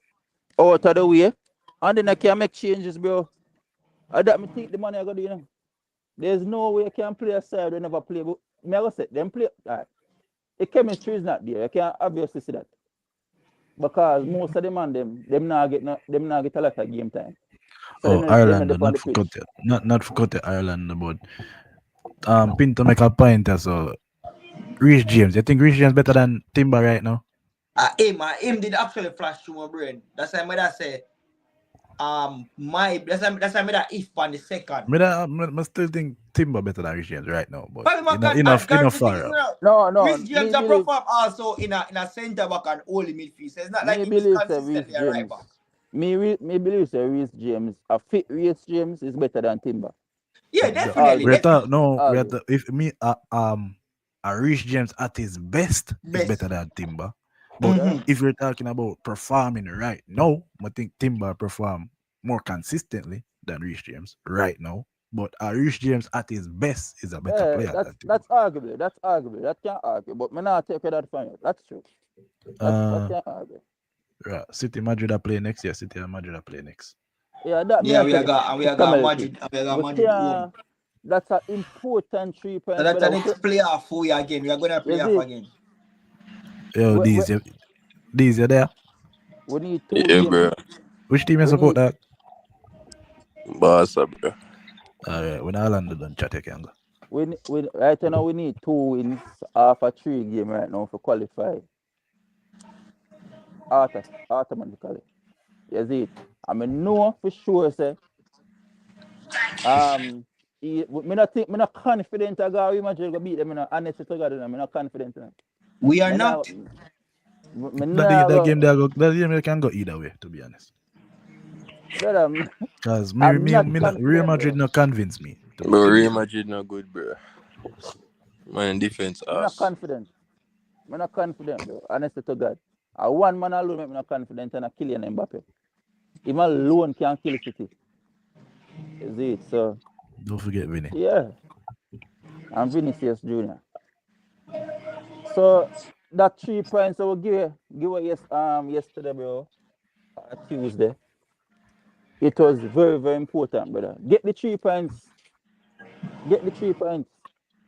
out of the way, and then I can make changes, bro. I that me think the money I got to do, you know. There's no way you can play a side we never play. But me I go say them play. Right. The chemistry is not there. You can obviously see that. Because most of them and them not get a lot of game time. So Ireland, not for cut it. Not for cut it, Ireland, but Pinto make a point as so Rich James. You think Rich James better than Timber right now? him did actually flash through my brain. That's why I say that's why I that if on the second. I still think Timber better than Rich James right now, but Probably enough guarantee far you up. know, No, Rich James me are believe perform also in a centre back and only midfield. So it's not like me him is believe say Reece consistently a right James. back. Me believe say Reece James, a fit Reece James is better than Timber. Yeah, definitely, We're Arguably. definitely. if me a Rich James at his best is better Best. than Timber. But Yeah. Mm-hmm. if you're talking about performing right now, I think Timber perform more consistently than Rich James right now. But Rich James at his best is a better Yeah, player than Timber. that's arguably. That's arguably. That can't argue. But me not take that from you. That's true. That can't argue. Right. City Madrid are play next. Yeah, City and Madrid are play next. Yeah, that me Yeah, I tell you. we It's are got community. Madrid and we are got We Madrid home. can't. That's an important 3 So points, that's the brother. next playoff for you again. We are gonna You play off see, again. Yo, we, we, these you there? we need 2 Yeah, games. bro. Which team you We support need that? Barca, bro. Alright, when Ireland done chat, you can go. we right now we need 2 wins off a 3 game right now for qualify. Automatically. You see it. I mean know for sure say me not confident I go Real Madrid go beat them, honestly to God, me not confident in it. We are Me not. That game they can go either way, to be honest. Brother, Because I'm not Real confident, Madrid bro. not convince me. Bro, Real Madrid not good, bro. Man, defense I'm not ass. confident. I'm not confident, bro. Honestly to God. One man alone make me not confident in a Kylian Mbappe. Him alone can kill City. Is it? So Don't forget Vinny. yeah. I'm Vinicius Jr. So that 3 points I will give yesterday, bro. Tuesday. It was very, very important, brother. Get the 3 points. Get the 3 points.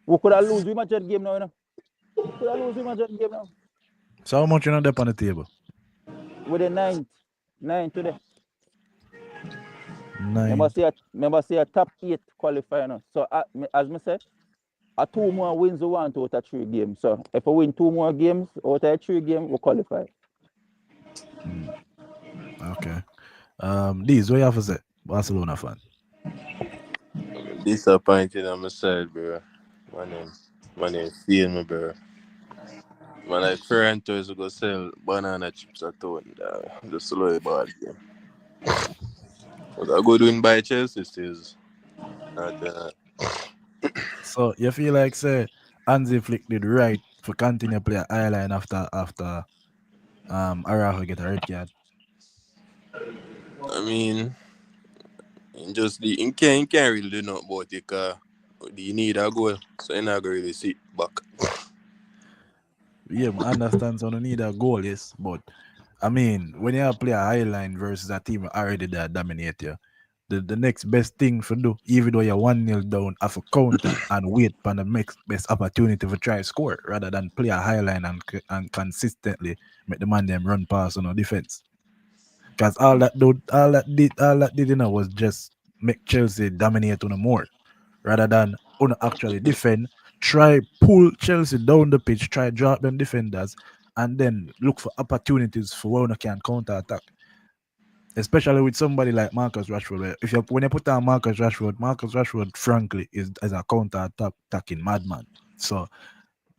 We could have lose Real Madrid game now, you know. Could have lose Real Madrid game now. So how much you know up on the table? With the 9 today. 9. Remember say a top 8 qualifier now. So as I said, 2 more wins we want out of 3 games. So if we win 2 more games out of 3 games, we qualify. Okay. These what you have to say? Barcelona fan. Disappointed on my side, bro. My name feel me, bro. Man, like Ferrantos will go sell banana chips at town. The slow ball game. But I go doing by Chelsea still. Not, So you feel like say Hansi Flick did right for continue play a high line after Araujo get a red card. I mean, you can't really do nothing about it, because you need a goal, so you're not going to really sit back. Yeah, I understand so no need a goal, yes, but I mean when you play a high line versus a team already that dominate you, the next best thing for do, even though you're 1-0 down, have a counter and wait for the next best opportunity to try score rather than play a high line and consistently make the man them run past on a defense. Because all that did was just make Chelsea dominate on a more rather than on actually defend. Try pull Chelsea down the pitch, try drop them defenders, and then look for opportunities for when you can counter attack. Especially with somebody like Marcus Rashford. When you put on Marcus Rashford, frankly, is a counter attacking madman. So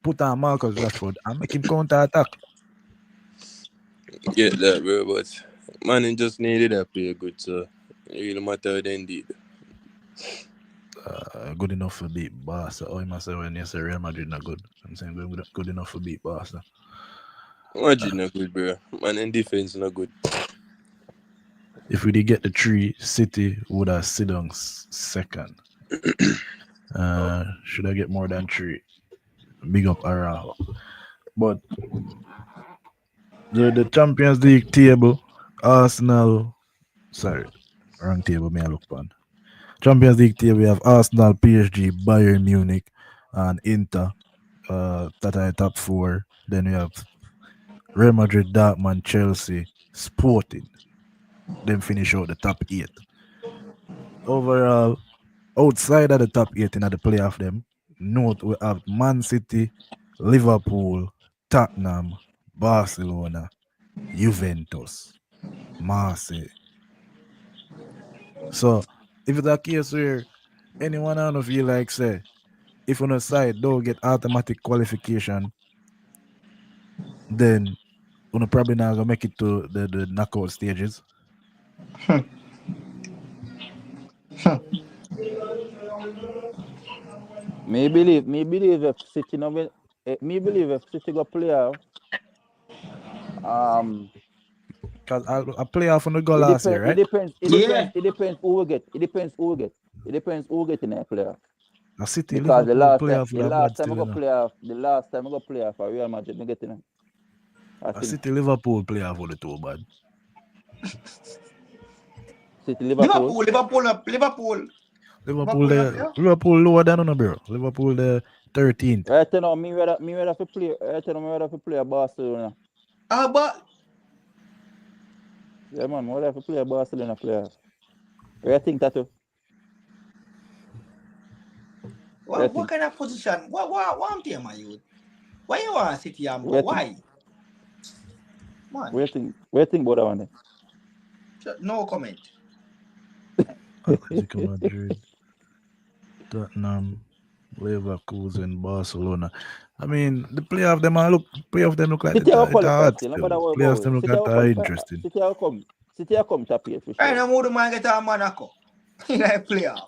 put on Marcus Rashford and make him counter attack. Get that, bro, but man, he just needed that play good, so it really matter than did. Good enough for beat Barca. Oh, you must say when you say Real Madrid not good. I'm saying good enough for beat Barca. Madrid not good, bro. Man, in defense not good. If we did get the 3, City would have sit on second. Should I get more than 3? Big up Araujo. But the Champions League table, Arsenal, sorry, wrong table, may I look on. Champions League table, we have Arsenal, PSG, Bayern Munich, and Inter. That are top 4. Then we have Real Madrid, Dortmund, Chelsea, Sporting. Then finish out the top 8. Overall, outside of the top 8 in the playoff them, note we have Man City, Liverpool, Tottenham, Barcelona, Juventus, Marseille. So if it's a case where anyone out of you like say, if on the side don't get automatic qualification, then we're probably not gonna make it to the knockout stages. Me believe if City no win, me believe if City go playoff, Because I play off on the goal it last year, depends. right? It depends who we get. It depends who we get. It depends who we get in the playoff. A City Because Liverpool play off with the a last bad time I still, go playoff, the last time I go playoff for Real Madrid, me get in. I A think City Liverpool play off with the two bad. City Liverpool. Liverpool lower than on bro. Liverpool the 13th. Right now, me rather for play. Right now, me rather for play Barcelona. But Yeah, man, me rather for play Barcelona playoff. What think that too? what kind of position? What team are you? Why you want City and Where why? Man, Where think about that one then? no comment. Atletico Madrid, Tottenham, Leverkusen, Barcelona. I mean, the playoff them look like City are it's qualified hard still. still. Nobody worry Playoffs about them it. look City at are interesting. City are come top 8 for Right sure. now, who man get a Monaco in a playoff?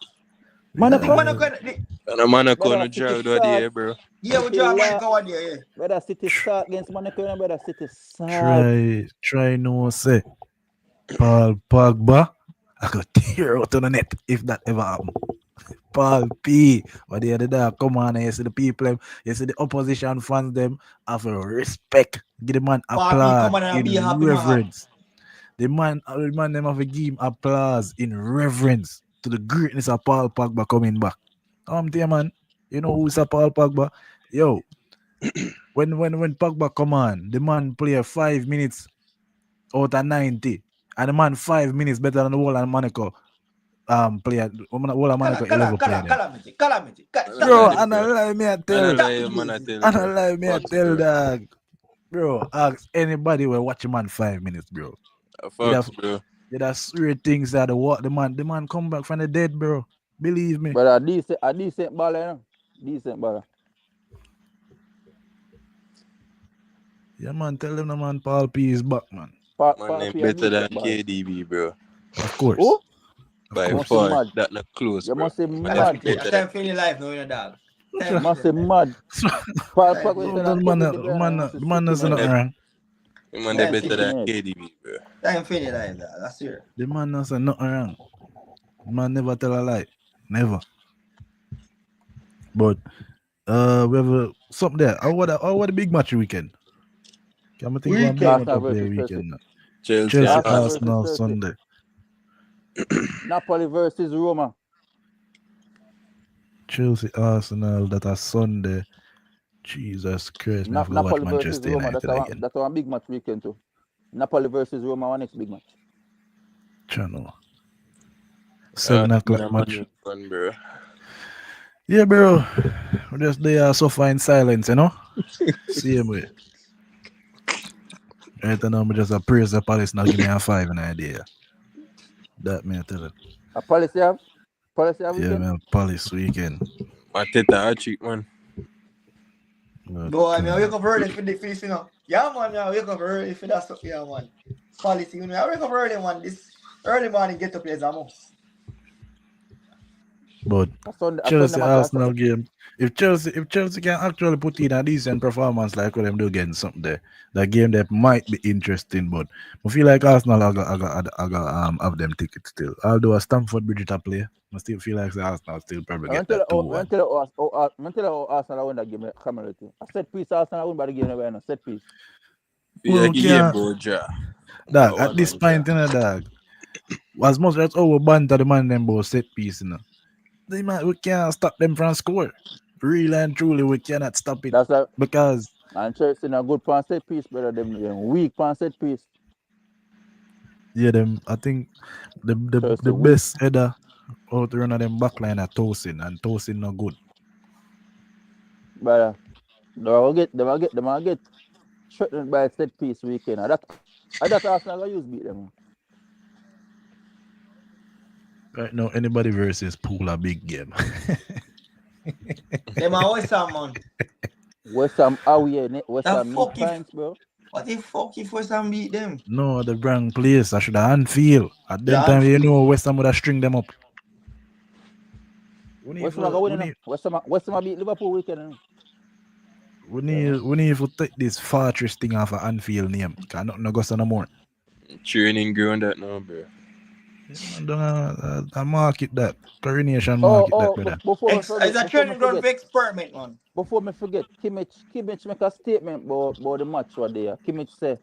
Monaco. And a Monaco on the drive the day, bro. Yeah, we draw Monaco one day. Yeah. Brother City start against Monaco, brother City start. Try no say Paul Pogba. I could tear out on the net if that ever happen. Paul P. But the other day, come on, you see the people, you see the opposition fans, them have a respect. Give the man applause in reverence. The man them have to give him applause in reverence to the greatness of Paul Pogba coming back. Dear man, you know who's a Paul Pogba? Yo, when Pogba come on, the man play 5 minutes out of 90, and the man 5 minutes better than the whole of Monaco. Player, whole of Monaco 11 player. Calamity. Bro, and I lie me I tell. Dog. Bro, ask anybody will watch him man 5 minutes, bro. Bro. That's weird things that the man come back from the dead, bro. Believe me. But a decent baller, decent baller. Yeah, man, tell them the man Paul P is back, man. Man, better than KDB, bro. Of course. Who? By far, that not close, you bro. must say mad. I'm feeling life now, dog. You must say mad. The man doesn't know wrong. Man, they better than KDB, bro. I'm feeling life, dog. That's it. The man doesn't know wrong. The man never tell a lie. Never. But we have something there. How what the big match weekend? Can I think one big match of the weekend? Chelsea Arsenal Sunday. Napoli versus Roma. Chelsea Arsenal that are Sunday. Jesus Christ, man, Napoli watch versus Manchester Roma. United again. That's one big match weekend too. Napoli versus Roma, one next big match. Channel. 7 o'clock match. Fun, bro. Yeah, bro. We just there suffer in silence, you know? Same way. Right now, we just praise the Palace now give me a 5 in idea. That me I tell it. A Palace have Yeah, weekend? man, Palace weekend. Arteta hat-trick, man. Boy, I wake up early for this, you know. Yeah, man, I wake up early for that stuff, yeah, man. Policy, you know, I wake up early, man. This early morning get to play Zamos. But Chelsea Arsenal game. If Chelsea can actually put in a decent performance like what them do against something there, that game that might be interesting. But I feel like Arsenal I got have them tickets still. Although a Stamford Bridge to play, I still feel like Arsenal still probably get that 2-1. Until Arsenal win that game, camera. I set piece Arsenal win by the game right now. Set piece. Yeah, bro, Dog, at this point, you know, dog, as much as our banter the man them both set piece, you know. We can't stop them from score. Really and truly, we cannot stop it. That's like, because and Chelsea a good pan set piece, better than weak pan set piece. Yeah, them. I think the best header out run of them backline are Tosin, and Tosin not good. But they will get threatened by set piece weekend. And that Arsenal gonna use beat them. Right now, anybody versus Pool a big game. Them are West Ham, man. West Ham away, West The Ham need fuck if points, bro. what the fuck if West Ham beat them? No, the wrong place. I should have Anfield. At that Yeah, time, you Anfield. know, West Ham would have string them up. We need West Ham for- go we winning. need- West Ham beat Liverpool weekend. we need to take this fortress thing off of Anfield name. Because nothing goes on no more. Training ground that now, bro. I market that. Coronation market that, brother. Before me It's forget, a training ground for experiment, man. before me forget, Kimmich make a statement about the match what there. Kimmich say,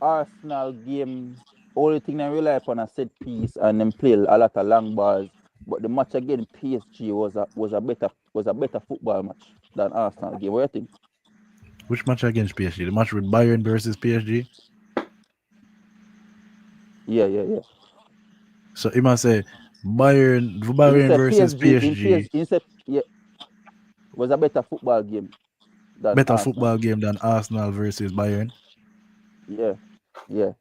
Arsenal game, only thing they rely upon a set piece and them play a lot of long balls. But the match against PSG was a better football match than Arsenal game. What do you think? Which match against PSG? The match with Bayern versus PSG? Yeah. So he must say Bayern He said versus PSG. He said, yeah, was a better football game than Better Arsenal. football game than Arsenal versus Bayern. Yeah. Yeah.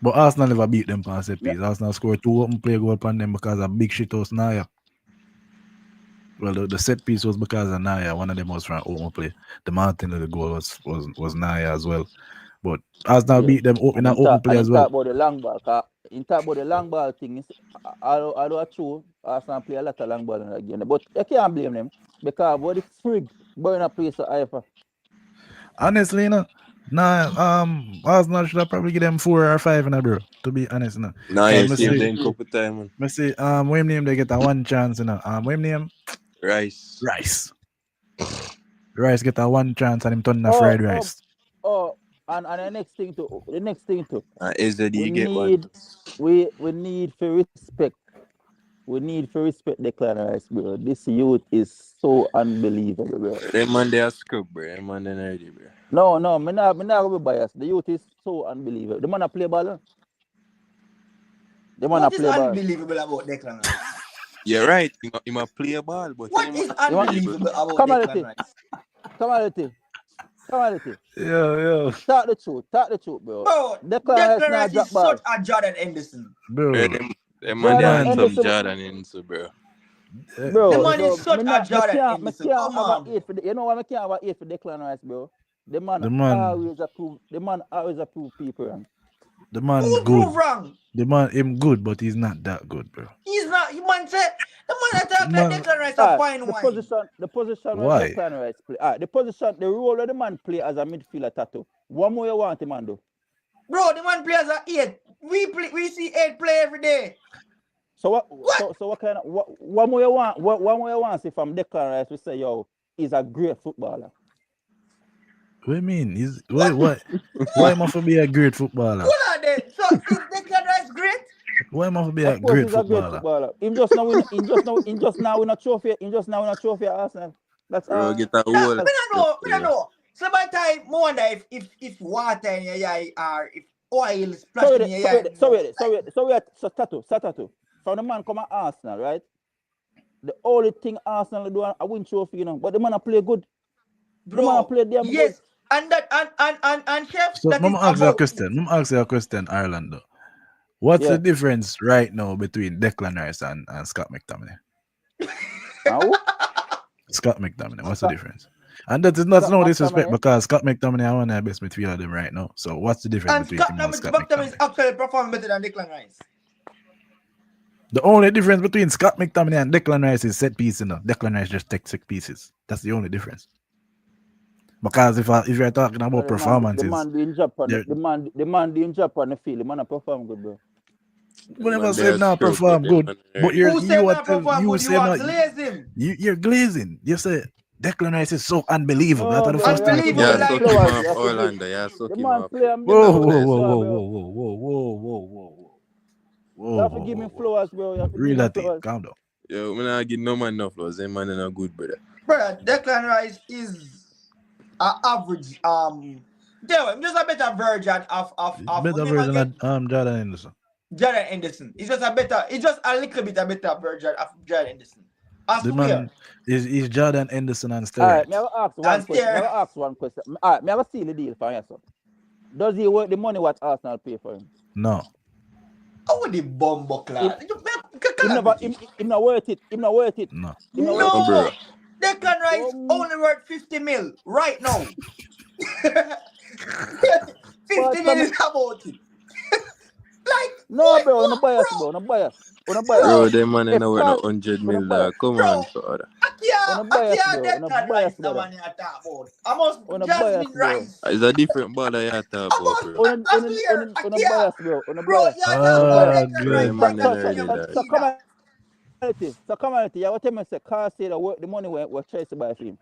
But Arsenal never beat them on set piece. Arsenal scored 2 open play goal upon them because of big shit house Naya. Well, the set piece was because of Naya. One of them was from open play. The Martin of the goal was Naya as well. But Arsenal beat them in an open play as well. Talk about the long ball. In talk about the long ball thing, although true, Arsenal play a lot of long ball in that game. But you can't blame them because what the frig Bayern play so high for. Honestly, Arsenal should have probably give them 4 or 5 in a bro. To be honest, Nah, you see him then couple time, man. I say, when name they get a 1 chance, when name Rice. Rice get a 1 chance and him turn the fried rice. And the next thing too. Is that you get one? We need for respect. We need to respect Declan Rice, bro. This youth is so unbelievable, bro. Them man they are scrub, bro. Them man they not ready, bro. No, me not gonna be biased. The youth is so unbelievable. The man a play ball. What is unbelievable about Declan Rice? You're right. He might play a ball, but What is unbelievable about Declan Rice? Come Yeah. Talk the truth, bro. Bro, Declan Rice is such a Jordan Henderson. Bro. Them man they have some Jordan in so, bro. Bro, the man is such a Jordan Henderson. Come on. You know why I can't have 8 for Declan Rice, bro? The man always approve people wrong. The man Who good. prove wrong? The man him good, but he's not that good, bro. He's not. You man said the man attack like Declan Rice a fine wine. The position Why? where Declan Rice play. The role of the man play as a midfielder tattoo. What more you want him, man, do? Bro, the man plays at 8. We see 8 play every day. So what kind of what more you want? What more you want? See from Declan Rice, we say yo, he's a great footballer. What do you mean? Why must he be a great footballer? What are they? So is Declan Rice great? Why must he be a great footballer? Him just now win a trophy. At Arsenal. That's Bro, get that whole. We don't know. So by the time, I wonder if water in your eye or if oil is splashing in your eye. So tattoo. From the man come at Arsenal, right? The only thing Arsenal do a win trophy, you know, but the man play good. Bro, the man play damn good. And chef. So let me ask you a question, Ireland. What's the difference right now between Declan Rice and Scott McTominay? Scott McTominay, what's the difference? And that's no disrespect because Scott McTominay is one of the best midfielder them right now. So what's the difference between him and Scott McTominay? is actually performing better than Declan Rice. The only difference between Scott McTominay and Declan Rice is set piece, Declan Rice just takes 6 pieces. That's the only difference. Because if you're talking about performances, the man doing job on the field, the man perform good, bro. We never said not perform good, but you're glazing. You say Declan Rice is so unbelievable. That's the first time. Yeah, so keep off Orlando. Yeah, so keep off. Whoa. You have to give me flowers, bro. Calm down. Yo, I'm not give no man no flowers. That man is not good, brother. Brother, Declan Rice is an average. I'm just a better version of Jordan Henderson. Jordan Henderson. It's just a little bit a better version of Jordan Henderson. I The swear. man is Jordan Henderson and Alright, steroids. me have to ask one And question. Me stare. have to ask one question. Alright, me have a steal the deal for you, sir. Does he worth the money what Arsenal pay for him? No. How would the bomb buckler? Him never, him not worth it. Him not worth it. No. Him not worth No, it. bro. Declan Rice Um, only worth 50 mil right now. 50 But mil is about it. Like, no, what, bro, no what, bias, bro? bro, no bias. On a Bro, bias. Bro, them man ain't If worth no Carl, 100 on a mil, bias, dog. Come bro, on, father. on a I bias, can't bro, on a Declan bias, Rice, the brother. man you talk about. I must On a bias, Jasmine bro. Rice. It's a different ball that you talk I about, must, bro. On a, I on a, swear, on I a, on a can't. bias, bro, on a Bro, bias. you talk about Oh, Declan Bro, Rice them like man a ain't So, really senior that. leader. so come on, yeah, what I say, Carl say that work the money was Chelsea by him.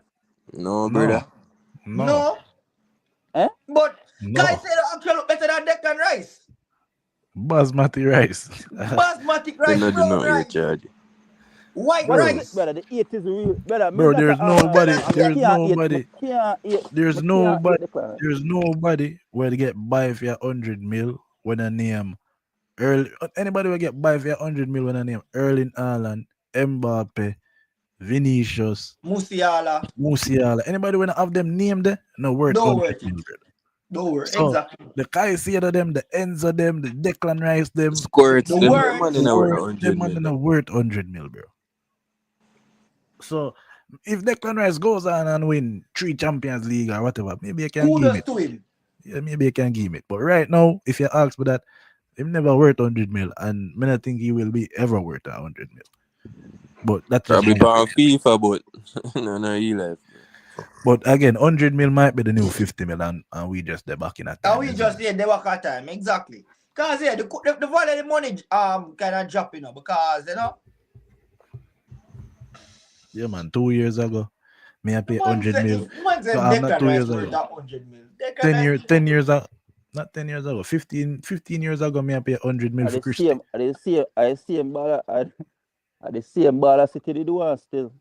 No, brother. No. No. Eh? But guys No. say the actually look better than Declan Rice. Basmati rice. Basmati They rice, not do brown nothing rice, with charge. white What Bro. is it, rice. brother? The 8 is real. Brother, me Bro, that there's Arsenal nobody, fan, there's me nobody, can't eat there's the nobody, Declan. there's nobody where to get buy for 100 mil when I name early. Anybody will get buy for 100 mil when I name Erling Haaland, Mbappe, Vinicius, Musiala. Musiala. Anybody when I have them named there, no worth No 100 worth it. mil, brother. No worth. So Exactly. the Caicedo them, the Enzo them, the Declan Rice them, Squirts, The them words. man ain't worth no them 100 man mil. not worth 100 mil, bro. So if Declan Rice goes on and win 3 Champions League or whatever, maybe I can give Kudos it. to him. Yeah, maybe I can give it. But right now, if you ask for that, him never worth 100 mil, and I don't think he will be ever worth 100 mil. But that's just Probably my on opinion. FIFA, but no, he left. But again, 100 mil might be the new 50 mil, and we just there back in that And time. we isn't just it? say they work at time. Exactly. Because yeah, the value of the money kind of drop, you know, because you know. Yeah, man. 2 years ago, me I pay Man 100 said, mil. if man said No, I'm not Declan 2 Rice years worth ago. that 100 mil. Declan 10 Rice years, is 10 years ago. Not 10 years ago. 15 years ago, me I pay 100 mil I for the Christie. same, I the same baller, I the same baller City they do one still.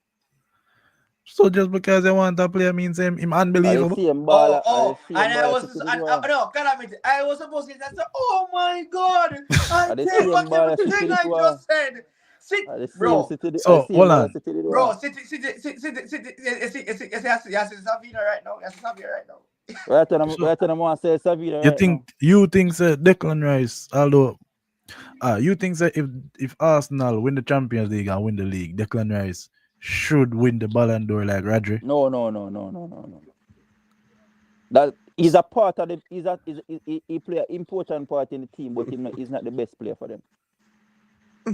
So just because I want to play means him I the unbelievable. same baller, and I was City they do one. no, calamity. I was supposed to say, oh my god, I I the take same back baller City everything they I do one. just said. Sit, I the same bro, City, I So same hold baller on. City they do bro, one. sit, yes, Savina right now. Yes, Savina right now. Right on, So right on, I'm gonna say Savina you right think now. Declan Rice, although you think that if Arsenal win the Champions League and win the league, Declan Rice should win the BallanDor like Rodri? No. That he's a part of the. He play an important part in the team, but he's not the best player for them.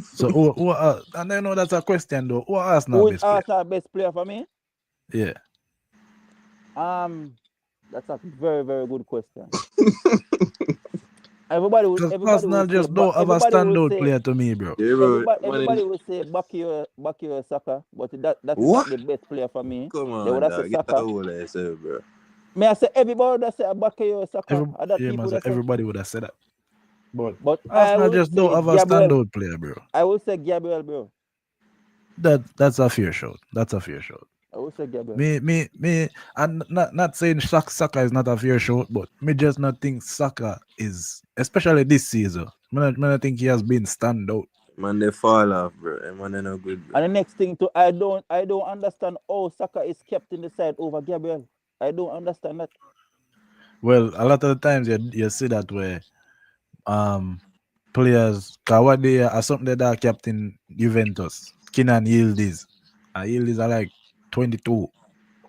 So and I know that's a question though. Who are Arsenal Who is best player? Arsenal best player for me? Yeah. That's a very, very good question. Everybody Because will Arsenal say, just don't have a standout player to me, bro. Yeah, bro. everybody will say Bakio Saka, but that is What? not the best player for me. Come They would on, have said dog. Get Saka. a hold of yourself, bro. May I say everybody would have said Bakio Saka? Everybody would have said that. But I Arsenal would just say don't have a Gabriel. standout player, bro. I would say Gabriel, bro. That's a fair shout. I would say Gabriel. Me, and not saying Saka is not a fair shout, but me just not think Saka is, especially this season. I don't think he has been stand out. Man, they fall off, bro. And man, they not good, bro. And the next thing too, I don't understand how Saka is kept in the side over Gabriel. I don't understand that. Well, a lot of the times you see that where players Kawade are something that are captain Juventus, Kenan Yildiz. Yildiz are like 22,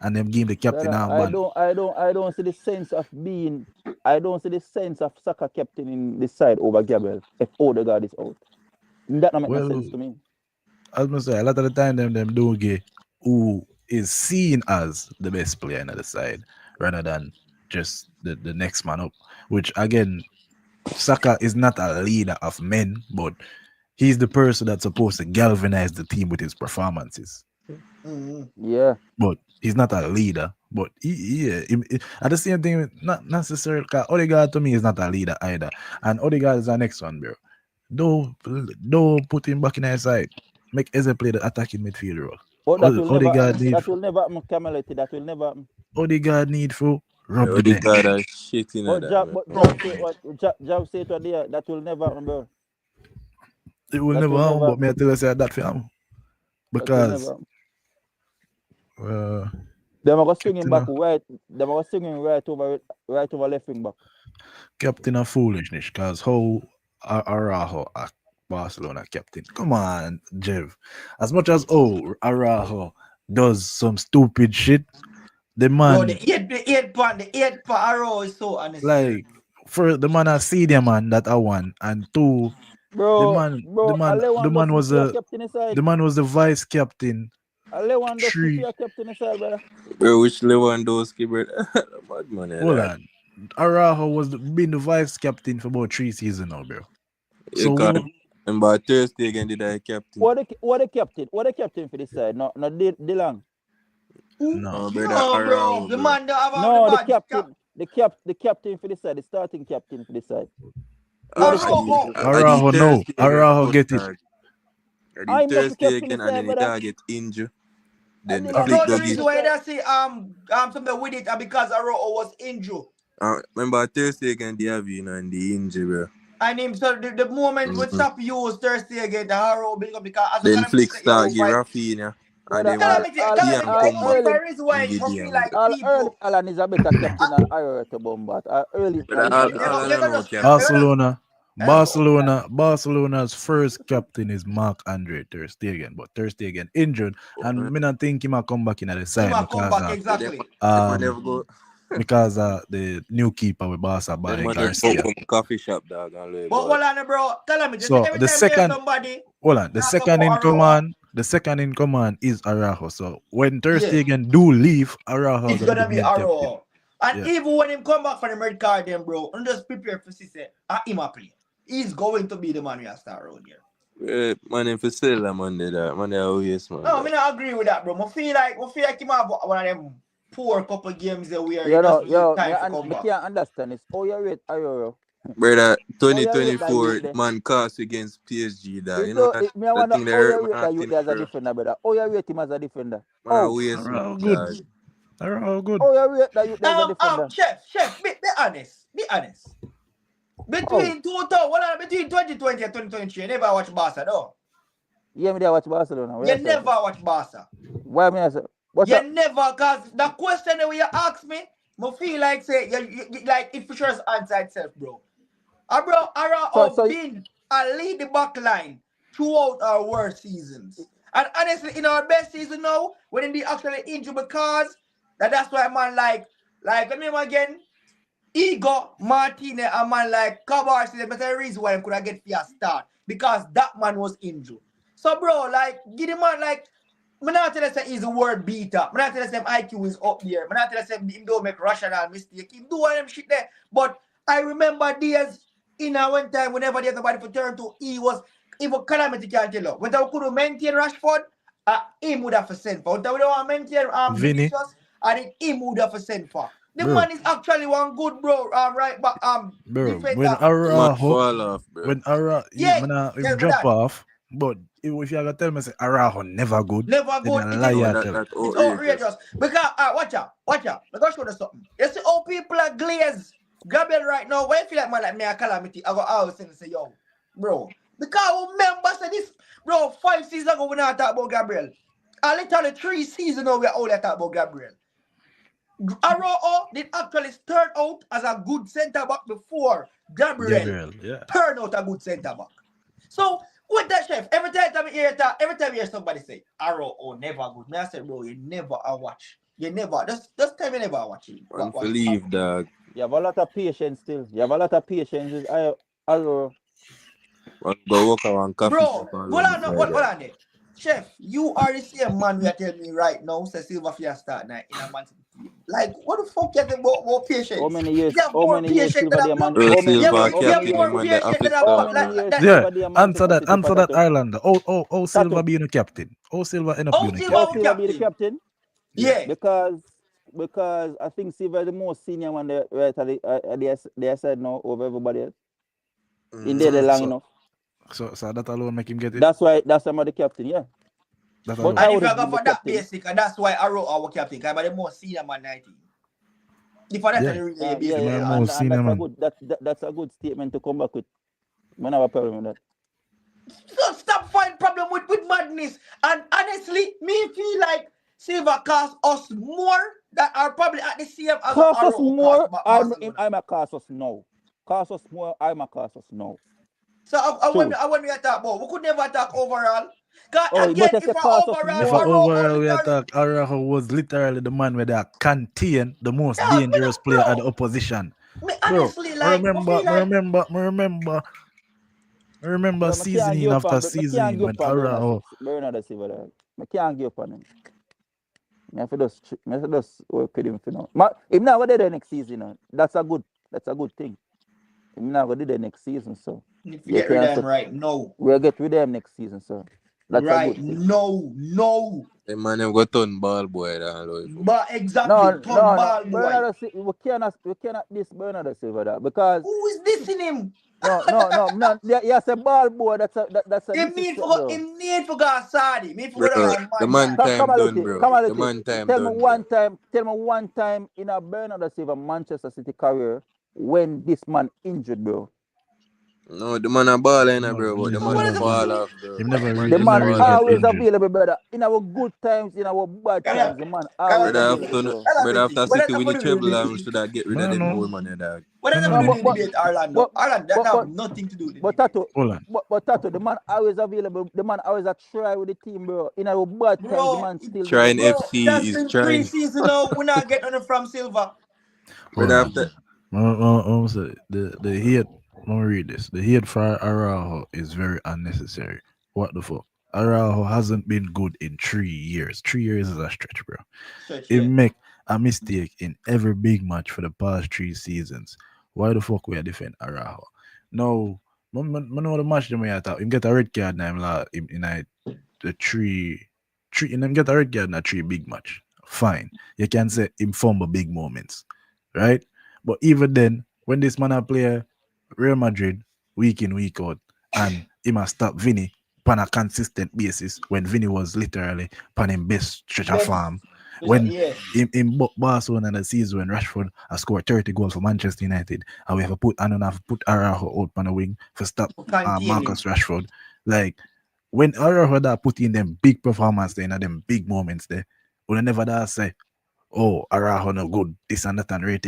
and them give the captain armband. I don't see the sense of being. I don't see the sense of Saka captain in this side over Gabriel if Odegaard is out. That don't make no sense to me. I was gonna say a lot of the time them do get who is seen as the best player in the side rather than just the next man up. Which again, Saka is not a leader of men, but he's the person that's supposed to galvanize the team with his performances. Yeah. But he's not a leader. But at the same thing, not necessarily because Odegaard to me is not a leader either. And Odegaard is the next one, bro. Don't put him back in his side. Make Eze play the attacking midfield role. But that will never happen, Camelity. That will never happen. Odegaard need for rub the bench. Odegaard are shit in But that, Job say to there, that will never happen, bro. It will never happen, but me I tell you say that for him. Because Them are swinging Captain back of- right. Them are swinging right over left wing back. captain of foolishness, because how Araujo at Barcelona captain? Come on, Jev. As much as Araujo does some stupid shit, the Bro, man the 8 per arrow is so honestly. like for the man I see the man that I won, and two, the man was captain inside. the man was the vice captain. Lewandowski Three. for captain inside, brother. Bro, which Lewandowski, bro? Bad man, Hold on. Araujo been the vice captain for about 3 seasons now, bro. So we know, And by Thursday again, did I captain? What the captain? What the captain for this side? No, DeLong. no. brother, No, bro. Araujo, The bro. man don't have No, the the badge. captain. The captain for this side, the starting captain for this side. Araujo no. Araujo get it. I'm not the Thursday captain again, inside, and then brother. he get injured. Then And the the flick No, go the get. reason why they say something with it because Araujo was injured. Remember Thursday again, they have and the injury, bro. And him, so the moment when stop use Thursday again, the Arrow big up because as Then flick start give Rafinha. And then the reason why I feel like people. Alan is a better captain than Arteta Bombat. Early. Barcelona's first captain is Marc-Andre Ter Stegen, but Ter Stegen injured, and me not think he might come back in at the side because the new keeper with Barca by Garcia. Coffee shop dog. But hold on, bro. Tell me, So every the time second, somebody, hold on, the second in command is Araujo. So when Ter Stegen do leave, Araujo it's gonna be Araujo. captain. And even when him come back from the red card, then bro, and just prepare for say, him a play. He's going to be the man we have start around here. Man, if you sell that man, yes, man. No, I mean I agree with that, bro. I feel like him have one of them poor couple games that we are. I can't understand this. Oh, you rate Araujo. Brother, 2024 man cast against PSG. That, you know that me I wonder how you rate that as a defender, brother. Oh, you rate him as a defender. Araujo good. Araujo good. Oh, you rate that as a defender. Chef, be honest. Between 2020 and 2023, you never watch Barca, though. Yeah, me there watch Barcelona. You never watch Barca. Why me say? You never, cause the question that you ask me, I feel like say you like it for sure answer itself, bro. Bro, Araujo been a lead the back line throughout our worst seasons. And honestly, in our best season now, when they actually injured because that's why man like let me again, Igor Martinez and man like Cabarrus is the better reason why I could get for a start. Because that man was injured. So bro, like give the man like I'm not telling you he's a word beater. I'm not telling you IQ is up there. I'm not telling you him don't make rational mistake. He do all them shit there. But I remember days in one time whenever there's nobody for turn to, he was even calamity can't tell you. When they could maintain Rashford, him would have sent for. When they would have maintain Vinicius, and him would have sent for. The man is actually one good bro. Right, but bro, defender. when Araujo drop off, but if you gotta tell me say Araujo never good. Never good. It's outrageous. Because watch out. Let me show you something. You see how people are glazed. Gabriel right now, when you feel like man like me a calamity, I go out and say, yo, bro. Because I remember say this, bro, 5 seasons ago we not talk about Gabriel. And literally 3 seasons now we are only talk about Gabriel. Araujo did actually start out as a good centre back before Gabriel turned out a good centre back. So with that, chef, every time you hear somebody say Araujo never good, me I say, bro, you never watch. You never. Just tell me never watch it. Unbelievable, dog. You have a lot of patience still. You have a lot of patience with Araujo. Go walk around coffee. Bro, hold on there. Chef, you are the same man we are telling me right now, say Silva Fiat start night in a Man City team. Like, what the fuck you have more patience? How many years? Silva the man. Answer that, Islander. Oh, Silva being a captain. Oh, Silva end up being a captain. Silva be the captain? Yeah. Because I think Silva is the most senior one there, right at their side now over everybody else. In there, long enough. So that alone make him get it. That's why I'm the captain, yeah. But and if you go for that basic, that's why Araujo our captain, because I'm the most senior man 19. If that's really basic, that's a good statement to come back with. We don't have a problem with that. So stop finding problem with madness. And honestly, me feel like Silva cost us more that are probably at the same as Cost us Arrow more, cost I'm Barcelona. a cost us now. Cost us more, I'm a cost us now. So True. when we attack about, we could never attack overall. Cause Oh, again, but if the I cost us overall If more. overall we Arrow attack, Araujo was literally the man where they contain the most yeah, dangerous player at the bro. opposition. Me Bro, honestly like I feel like I remember Bro, I can't seasoning give up after on, I can't seasoning give when up on Araujo. Bernardo Silva. I can't give up on him. I have to just work with him for now. If not go there next season, that's a good thing. If not go there next season, so if you you get rid can of him say right now. we'll get with them next season, so that's a Right good thing. no. The man have got ton ball boy down low. But exactly, No. ball boy. Bernardo Silva, we cannot diss Bernardo Silva that because Who is dissing him? no. Yes, a ball boy. That's a Him need disrespect, for bro. Gasadi. Me for go Bro, down the my man man. time done, bro. Come on, The Lucky. man time Tell me done, one time in a Bernardo Silva Manchester City career when this man injured, bro. No, the man a ball in No, bro, but the he's man What a is never it? been. fall off, bro. He What never, is Man The he just man never fall really off, get always bro. injured. available, brother. In our good times, in our bad times, the man always Brother available, after, bro. brother after What City does win that the have to do treble, with we this? should have get rid of No, them no, more money, dog. What does that no, have to no. do with the debate, Orlando? But Orlando, that but have but nothing to do with the but debate. Tato, Hold on. but Tato, the man always available. The man always a try with the team, bro. In our bad times, the Bro, man still there, Trying bro. FC that's is been trying. pre-season now. We're not getting nothing from Silva. Hold Brother on. after, So the hate. Let me read this. The hate for Araujo is very unnecessary. What the fuck? Araujo hasn't been good in 3 years. 3 years is a stretch, bro. Stretch, He yeah. make a mistake in every big match for the past 3 seasons. Why the fuck we are defend Araujo? No, I know the match them we are talking. Him get a red card now in the three and him get a red card in a 3 big match. Fine. You can say him fumble big moments. Right? But even then, when this man a play Real Madrid week in, week out, and he must stop Vinny on a consistent basis when Vinny was literally on his best stretch of form. When Yeah. in Barcelona in the season when Rashford has scored 30 goals for Manchester United, and we have put Araujo out on the wing for stop Marcus Rashford. Like when Araujo that put in them big performance there, in them big moments there, we never that say, oh, Araujo no good, this and that and rate.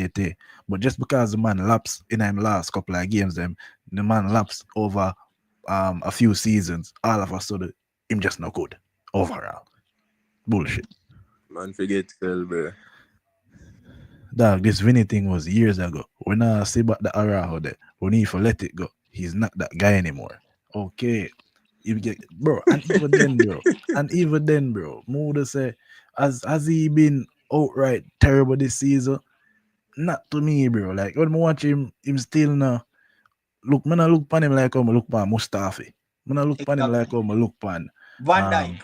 But just because the man laps in them last couple of games, the man laps over a few seasons, all of a sudden, him just no good overall. Bullshit. man forget fell, bro. Dog, this Vinny thing was years ago. When I see about the Araujo there, we need to let it go. He's not that guy anymore. Okay. You get bro, and even then, bro, Moody say, has he been outright terrible this season? Not to me, bro. Like when I watch him still now. Look, man, I look upon him like how I look upon Mustafi. Man, I look upon him like how I look upon Van Dijk.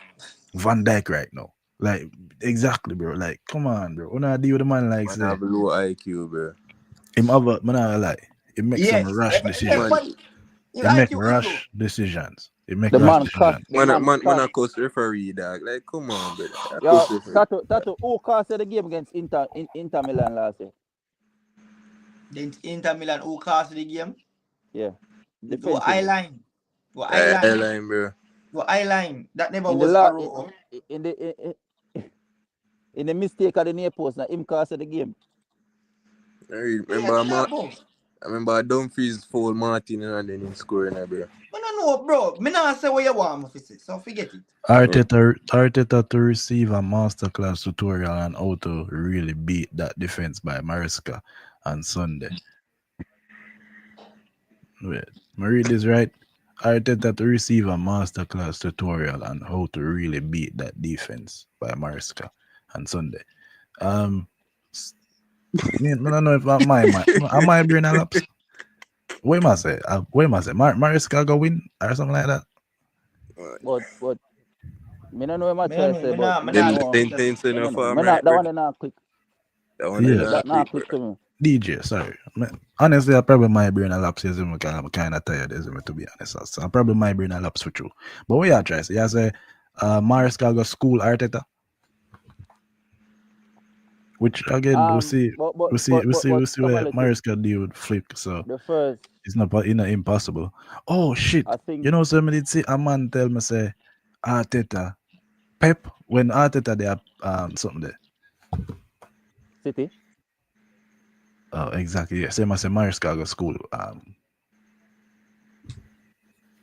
Van Dijk right now. Like exactly, bro. Like, come on, bro. When I deal with a man like Man say, have low IQ, bro. him have a man, I like he makes some rash decisions. Man, He make rash decisions. He make The rash man cost. decisions. man a cost referee, dog. Like, come on, brother. A Yo, cost referee. Tato, who cost the game against Inter Milan last year? The Inter Milan who cost the game? Yeah. Go I-line. Airline, bro. Go I-line. That never In the was Arrow. in the mistake of the near post, now him cost the game. I remember Dumfries foul Martin and then him scoring, bro. I don't know, bro. Me not say what you want me to say, so forget it. Arteta to receive a masterclass tutorial on how to really beat that defense by Maresca on Sunday. Wait, I read this right? Arteta to receive a masterclass tutorial on how to really beat that defense by Maresca on Sunday. I don't know if I might bring a lapse. What am I say? Maresca go win or something like that? But me don't know what I try to say, but that one not quick. That one is not quick to me. DJ, sorry. Honestly, I probably might bring a lapse because I'm kind of tired, to be honest. So I probably might bring a lapse with you. But what you try to say? You say Maresca go school Arteta? Which again, we'll see where Maresca deal with Flick. So the first, it's not impossible. Oh shit! I think You know, somebody did see a man tell me say Arteta Pep when Arteta they have something there. City. Oh, exactly. Yeah, same as Mariscal go school.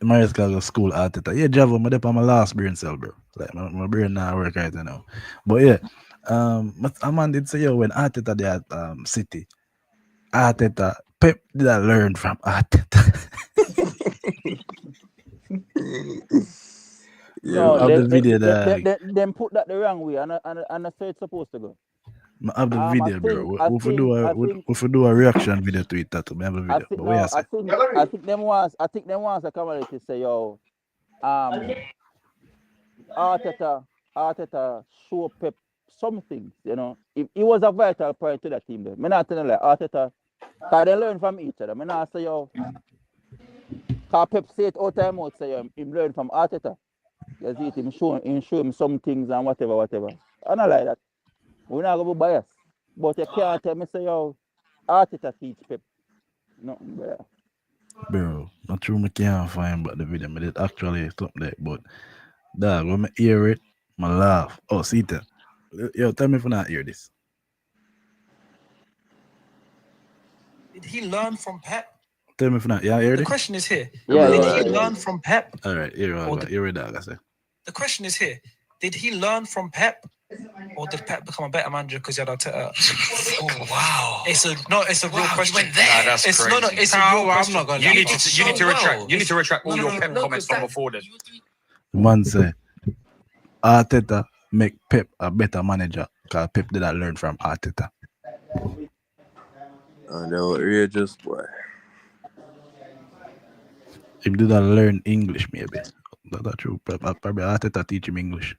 Mariscal go school Arteta. Yeah, Java, I'm on my last brain cell, bro. Like my brain now work right now. But yeah, a man did say when Arteta they at City, Arteta Pep did I learn from Arteta. No, Of the video them put that the wrong way, and I say it's supposed to go. Of the I video, think, bro. I We think, I think, do a reaction video to it too. We have a I video. think, But what you no, say? I think them wants a community say, yo, Arteta show Pep some things, you know. He was a vital part to that team there. Me not telling like Arteta, cause they learn from each other. Me not say yo, cause Pep say it all time out, say him learn from Arteta. You see it, him show him some things and whatever. I not like that. We're not gonna be biased. But you can't tell me say yo, Arteta teach Pep. Nothing, brother. Bro, not true, I can't find but the video. I did actually something there, but dog, when I hear it, I laugh. Oh, see that? Yo, tell me if I not hear this. Did he learn from Pep? Tell me if I not. Yeah, hear The this? question is here. Yeah, Did yeah, he yeah. learn from Pep? All right, here I Or go. Here it dog, I say. The question is here. Did he learn from Pep? Or did Pep become a better manager because he had Arteta? Oh wow! It's a real question. You went there. Nah, that's it's crazy. No, it's a real question. I'm not gonna. You need to retract. You need to retract all your Pep comments from before then. The man say, Arteta make Pep a better manager because Pep did not learn from Arteta. And they were outrageous, boy. He did not learn English, maybe. That's true. Probably Arteta teach him English.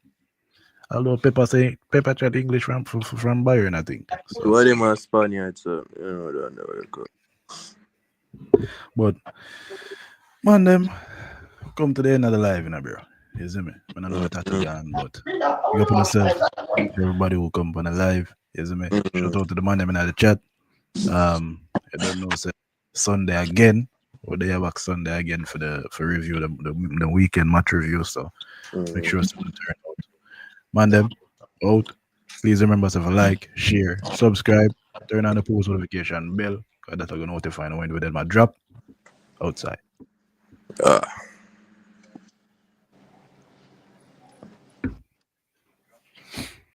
Although Pepper tried English from Bayern, I think. So what them are Spaniards, so you know, don't know where to go. But man, them come to the end of the live, you know, bro. You see me? I don't know what to done, but you up on yourself. Everybody will come on the live. You see me? Shout out to the man them in the chat. I don't know, say Sunday again. Or they are back Sunday again for review the weekend match review. So make sure to turn out. Man, them out. Please remember to like, share, subscribe, turn on the post notification bell, because that's going to notify when we do my drop outside.